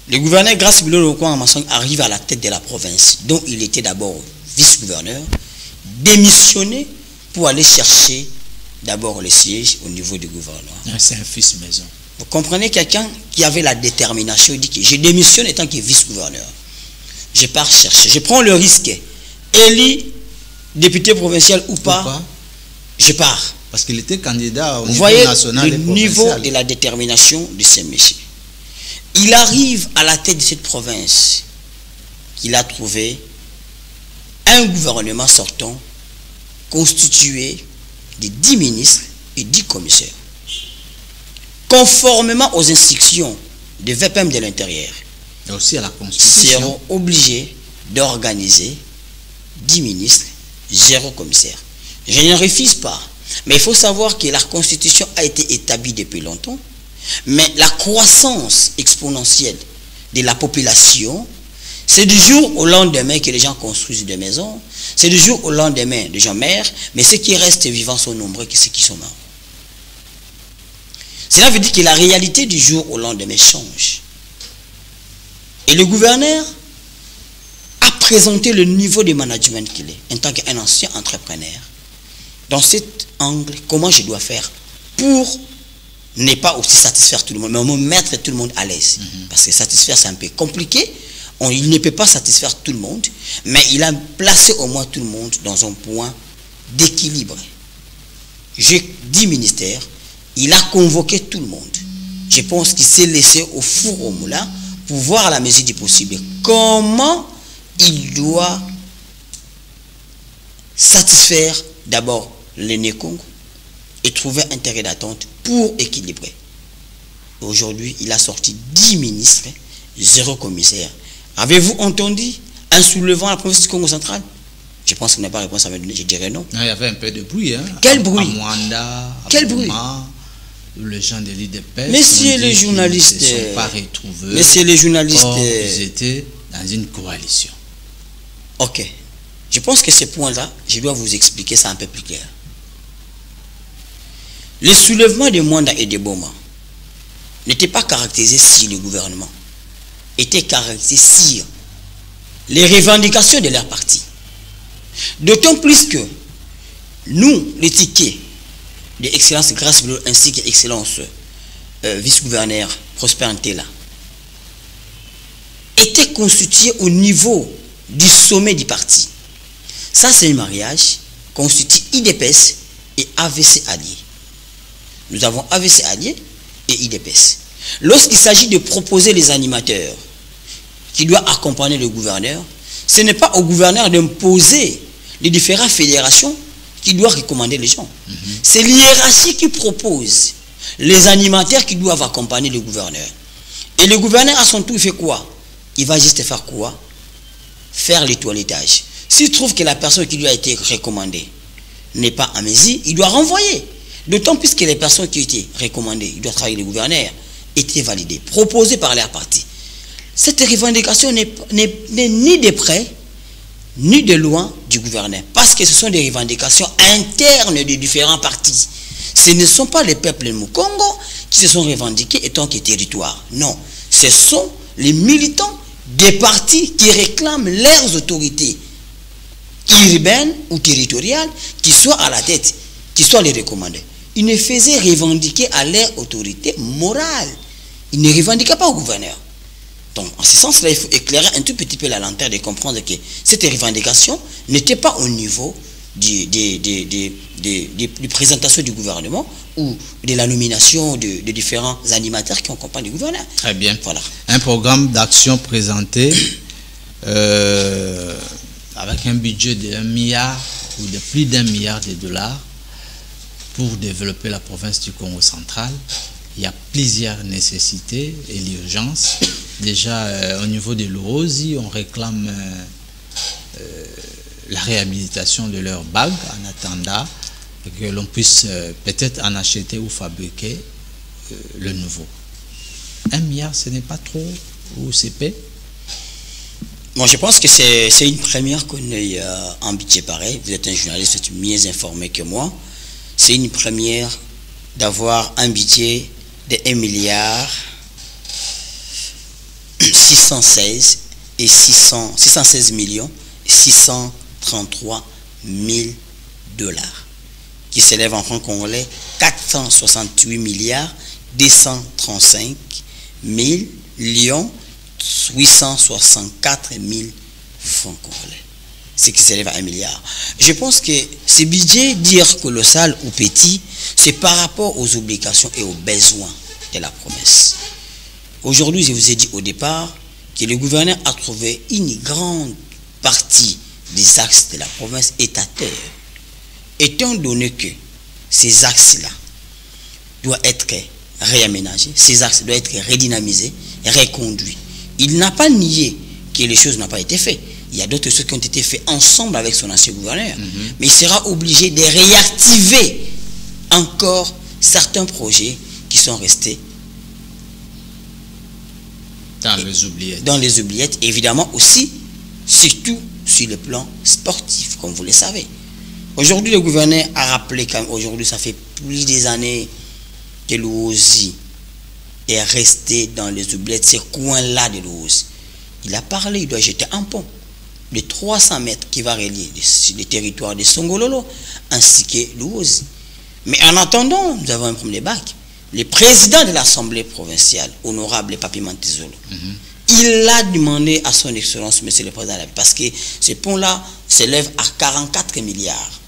Le gouverneur Gaspilolo Nkwanga Masongi arrive à la tête de la province, dont il était d'abord vice-gouverneur, démissionné pour aller chercher d'abord le siège au niveau du gouvernement. C'est un fils maison. Vous comprenez, quelqu'un qui avait la détermination, il dit que je démissionne étant que vice-gouverneur. Je pars chercher, je prends le risque. Élu député provincial ou pas, je pars. Parce qu'il était candidat au niveau national et provincial. Vous voyez le niveau de la détermination de ce monsieur. Il arrive à la tête de cette province qu'il a trouvé un gouvernement sortant constitué de 10 ministres et 10 commissaires. Conformément aux instructions de VPM de l'Intérieur, et aussi à la Constitution, seront obligés d'organiser 10 ministres, 0 commissaire. Je ne refuse pas, mais il faut savoir que la Constitution a été établie depuis longtemps, mais la croissance exponentielle de la population, c'est du jour au lendemain que les gens construisent des maisons, c'est du jour au lendemain les gens meurent, mais ceux qui restent vivants sont nombreux que ceux qui sont morts. Cela veut dire que la réalité du jour au lendemain change. Et le gouverneur a présenté le niveau de management qu'il est, en tant qu'un ancien entrepreneur. Dans cet angle, comment je dois faire pour ne pas aussi satisfaire tout le monde, mais au moins mettre tout le monde à l'aise. Parce que satisfaire, c'est un peu compliqué. Il ne peut pas satisfaire tout le monde, mais il a placé au moins tout le monde dans un point d'équilibre. J'ai 10 ministères, il a convoqué tout le monde. Je pense qu'il s'est laissé au four au moulin pour voir à la mesure du possible comment il doit satisfaire d'abord les Nékongo et trouver un terrain d'attente pour équilibrer. Aujourd'hui, il a sorti 10 ministres, 0 commissaire. Avez-vous entendu un soulevant à la province du Congo central? Je pense qu'il n'a pas réponse à me donner, je dirais non. Il y avait un peu de bruit. Hein? Quel bruit? À Mwanda, quel Boma, bruit? Les gens de l'IDPS. Messieurs les journalistes, ils ne se sont pas retrouvés. Messieurs les journalistes, ils étaient dans une coalition. Ok. Je pense que ce point-là, je dois vous expliquer ça un peu plus clair. Les soulèvements de Mwanda et de Boma n'étaient pas caractérisés sur le gouvernement, étaient caractérisés sur les revendications de leur parti. D'autant plus que nous, les tickets de Excellence Gaspilolo ainsi que Excellence vice-gouverneur Prosper Ntela, étaient constitués au niveau du sommet du parti. Ça, c'est un mariage constitue IDPS et AVC alliés. Nous avons AVC alliés et IDPS. Lorsqu'il s'agit de proposer les animateurs qui doivent accompagner le gouverneur, ce n'est pas au gouverneur d'imposer les différentes fédérations qui doivent recommander les gens. C'est l'hiérarchie qui propose les animateurs qui doivent accompagner le gouverneur. Et le gouverneur, à son tour, il fait quoi? Il va juste faire quoi? Faire le toilettage. S'il trouve que la personne qui lui a été recommandée n'est pas en mesure, il doit renvoyer. D'autant plus que les personnes qui ont été recommandées, il doit travailler le gouverneur, étaient validées, proposées par leur parti. Cette revendication n'est ni de près, ni de loin du gouverneur. Parce que ce sont des revendications internes de différents partis. Ce ne sont pas les peuples Mukongo qui se sont revendiqués étant que territoire. Non, ce sont les militants des partis qui réclament leurs autorités urbaines ou territoriales qui soient à la tête, qui soient les recommandés. Ils ne faisaient revendiquer à leur autorité morale. Ils ne revendiquaient pas au gouverneur. Donc, en ce sens-là, il faut éclairer un tout petit peu la lanterne et comprendre que cette revendication n'était pas au niveau des présentations du gouvernement ou de la nomination de différents animateurs qui accompagnent le gouverneur. Très bien. Voilà. Un programme d'action présenté avec un budget de 1 milliard ou de plus d'1 milliard de dollars pour développer la province du Congo central. Il y a plusieurs nécessités et l'urgence. Déjà, au niveau de l'Uozi, on réclame la réhabilitation de leur bague en attendant que l'on puisse peut-être en acheter ou fabriquer le nouveau. 1 milliard, ce n'est pas trop au CP? Bon, je pense que c'est une première qu'on ait un budget pareil. Vous êtes un journaliste, vous êtes mieux informé que moi. C'est une première d'avoir un budget de 1 milliard 616 millions 633 000 dollars, qui s'élève en francs congolais 468 milliards 235 millions 864 000 francs congolais, ce qui s'élève à 1 milliard. Je pense que ce budget, dire colossal ou petit, c'est par rapport aux obligations et aux besoins de la promesse. Aujourd'hui, je vous ai dit au départ que le gouverneur a trouvé une grande partie des axes de la province est à terre. Étant donné que ces axes-là doivent être réaménagés, ces axes doivent être redynamisés, reconduits. Il n'a pas nié que les choses n'ont pas été faites. Il y a d'autres choses qui ont été faites ensemble avec son ancien gouverneur. Mais il sera obligé de réactiver encore certains projets qui sont restés dans les oubliettes. Dans les oubliettes, évidemment aussi, surtout sur le plan sportif, comme vous le savez. Aujourd'hui, le gouverneur a rappelé qu'aujourd'hui, ça fait plus des années que l'Uozi est resté dans les oubliettes, ces coins-là de l'Uozi. Il a parlé, il doit jeter un pont de 300 mètres qui va relier le territoire de Songololo ainsi que l'Uozi. Mais en attendant, nous avons un problème de bac. Le président de l'Assemblée provinciale, honorable Papi Mantezolo, il a demandé à son excellence, monsieur le président, parce que ce pont-là s'élève à 44 milliards.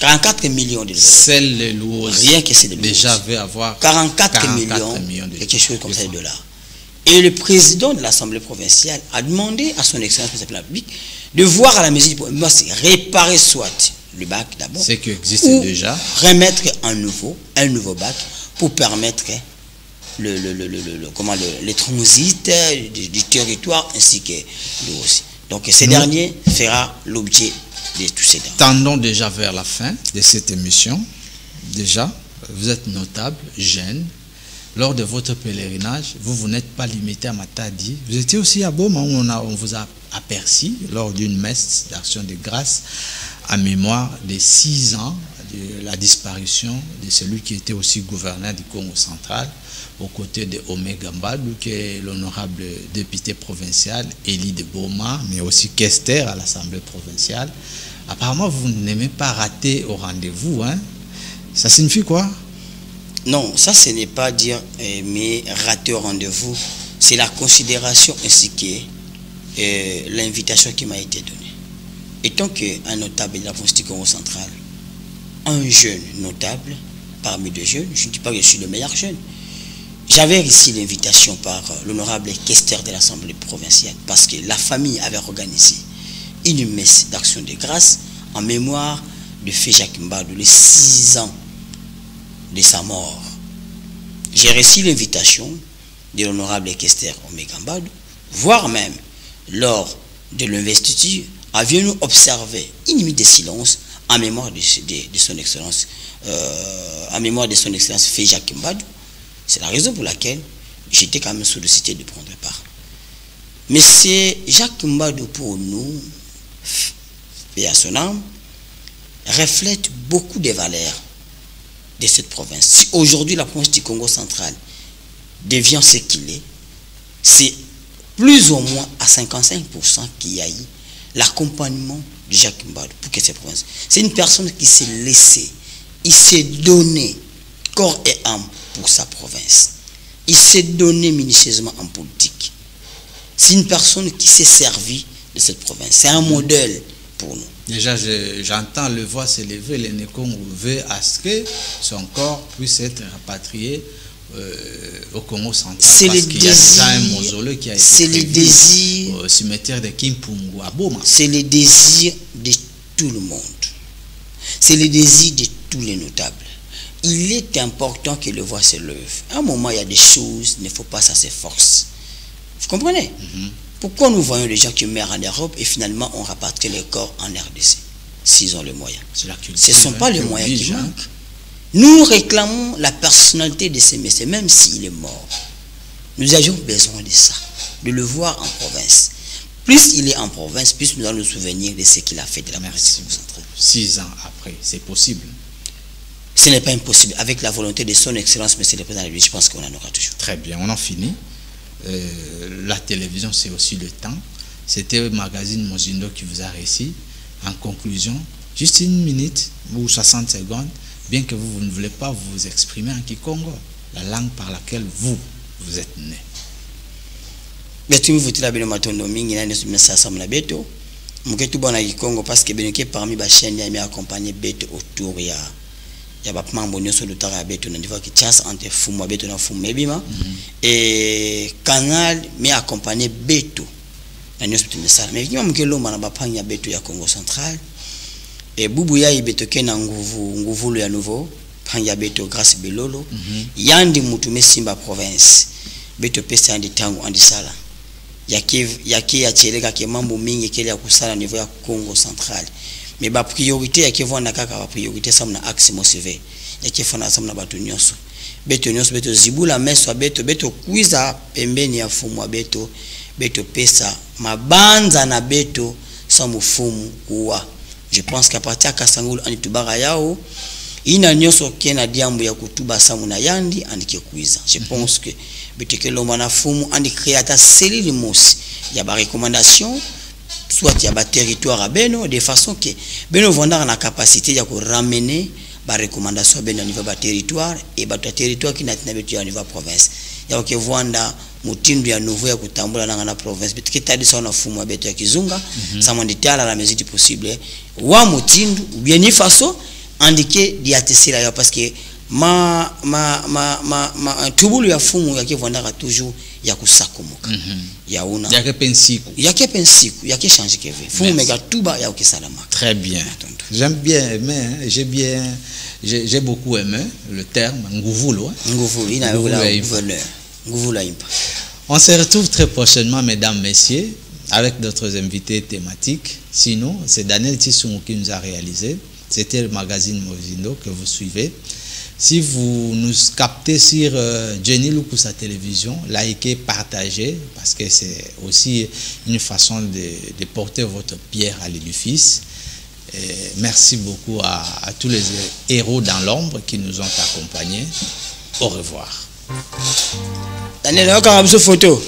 44 millions de dollars. Celle de l'Uozi. Rien que c'est de l'Uozi. Déjà veut avoir 44 millions de quelque chose comme ça de dollars. Et le président de l'Assemblée provinciale a demandé à son excellence, monsieur le République, de voir à la mesure pour réparer soit le bac d'abord. Ce qui existe déjà. Remettre un nouveau bac pour permettre le transit du territoire ainsi que l'Uozi. Donc ce dernier fera l'objet de tous ces dents. Tendons déjà vers la fin de cette émission. Déjà, vous êtes notable, jeune. Lors de votre pèlerinage, vous n'êtes pas limité à Matadi. Vous étiez aussi à Boma où on vous a aperçu lors d'une messe d'action de grâce en mémoire des 6 ans de la disparition de celui qui était aussi gouverneur du Congo central, aux côtés de Omega Mbadou, qui est l'honorable député provincial, Élie de Boma, mais aussi Kester à l'Assemblée provinciale. Apparemment, vous n'aimez pas rater au rendez-vous. Hein? Ça signifie quoi? Non, ça ce n'est pas dire mais rater au rendez-vous. C'est la considération ainsi que l'invitation qui m'a été donnée. Étant qu'un notable de la province du Congo central, un jeune notable parmi deux jeunes, je ne dis pas que je suis le meilleur jeune. J'avais reçu l'invitation par l'honorable Kester de l'Assemblée provinciale parce que la famille avait organisé une messe d'action de grâce en mémoire de Fé Jacques Mbadou, les 6 ans de sa mort. J'ai reçu l'invitation de l'honorable Kester Omega Mbadou, voire même lors de l'investiture, avions-nous observé une minute de silence en mémoire de son excellence, Fé Jacques Mbadou. C'est la raison pour laquelle j'étais quand même sollicité de prendre part. Mais c'est Jacques Mbadou pour nous, et à son âme, reflète beaucoup des valeurs de cette province. Si aujourd'hui la province du Congo central devient ce qu'il est, c'est plus ou moins à 55% qu'il y a eu l'accompagnement de Jacques Mbadou pour que cette province. C'est une personne qui s'est laissée, il s'est donné corps et âme pour sa province. Il s'est donné minutieusement en politique. C'est une personne qui s'est servie de cette province. C'est un modèle pour nous. Déjà, j'entends le voix s'élever, les Nécons veut à ce que son corps puisse être rapatrié au Congo central. C'est le qu'il y a déjà un mausolée qui a été prévu au cimetière de Kimpungu à Boma. C'est le désir de tout le monde. C'est le désir de tous les notables. Il est important que le voix se lève. À un moment, il y a des choses, il ne faut pas ça s'efforce. Vous comprenez? Pourquoi nous voyons des gens qui meurent en Europe et finalement on rapatrie les corps en RDC s'ils ont les moyens? Ce ne sont pas les moyens qui manquent. Nous réclamons la personnalité de ces messieurs, même s'il est mort. Nous avions besoin de ça, de le voir en province. Plus il est en province, plus nous allons nous souvenir de ce qu'il a fait de la province centrale. 6 ans après, c'est possible? Ce n'est pas impossible. Avec la volonté de son excellence, monsieur le président, je pense qu'on en aura toujours. Très bien, on en finit. La télévision, c'est aussi le temps. C'était le magazine Mozindo qui vous a réussi. En conclusion, juste 1 minute ou 60 secondes, bien que vous ne voulez pas vous exprimer en Kikongo, la langue par laquelle vous êtes né. Parce que parmi les chaînes, il y a accompagné Beto autour. Il y a pas membre de ce lutteur à Beto, on dit que chasse entre Fumo Beto na Fumo Ebima et Canal mais accompagné Beto. Na nyoso tumesala. Mais kima mkelo mana bapanya Beto ya Congo central et Bubu ya Beto kena nguvu ya nouveau panya Beto grâce Belolo yandi mutume Simba province Beto pesa andi tangu andi sala. Yaki ya chelega ke mambo mingi kele ya kusala niveau ya Congo central. Mais ba priorité ya ke vona kaka ba priorité ça na axe mosive ya ke fona ça na batu nyonso Beto zibula meso Beto kuiza pembeni ya fumu Beto pesa mabanza na Beto sans mufumu kuwa. Je pense qu'à partir de Kasangulu anitubara yao ina nyonso kena diambu ya kutuba samu na yandi andike kuiza. Je pense que Beto ke lomba na fumu andi créata cellule mosi ya ba recommandation soit il y a un territoire à Beno, de façon que Beno Vondar a la capacité de ramener des recommandations au niveau du territoire et le territoire qui n'a pas été au niveau de la province. Il y a que Vanda, Moutindu ya nouveau ya kutambula dans la province. Mais qui t'a dit ça on a fumé à Beto ya Kizunga, ça m'a dit à la mesure du possible. Wa Moutindu ou bien ni façon indiqué d'y attester là parce que tubulu ya fumu ya Vondar a toujours ya kusakomoka ya una ya kepensiku ya ke changer que veut fumu mega tuba ya okisalama. Très bien, j'aime bien aimer, j'ai beaucoup aimé le terme nguvulu ina la gouverneur nguvulu impa. On se retrouve très prochainement mesdames messieurs avec d'autres invités thématiques. Sinon c'est Daniel Tissoumo qui nous a réalisé. C'était le magazine Mozindo que vous suivez. Si vous nous captez sur Jenny Lukusa télévision, likez, partagez, parce que c'est aussi une façon de porter votre pierre à l'édifice. Merci beaucoup à tous les héros dans l'ombre qui nous ont accompagnés. Au revoir. Daniel, photo.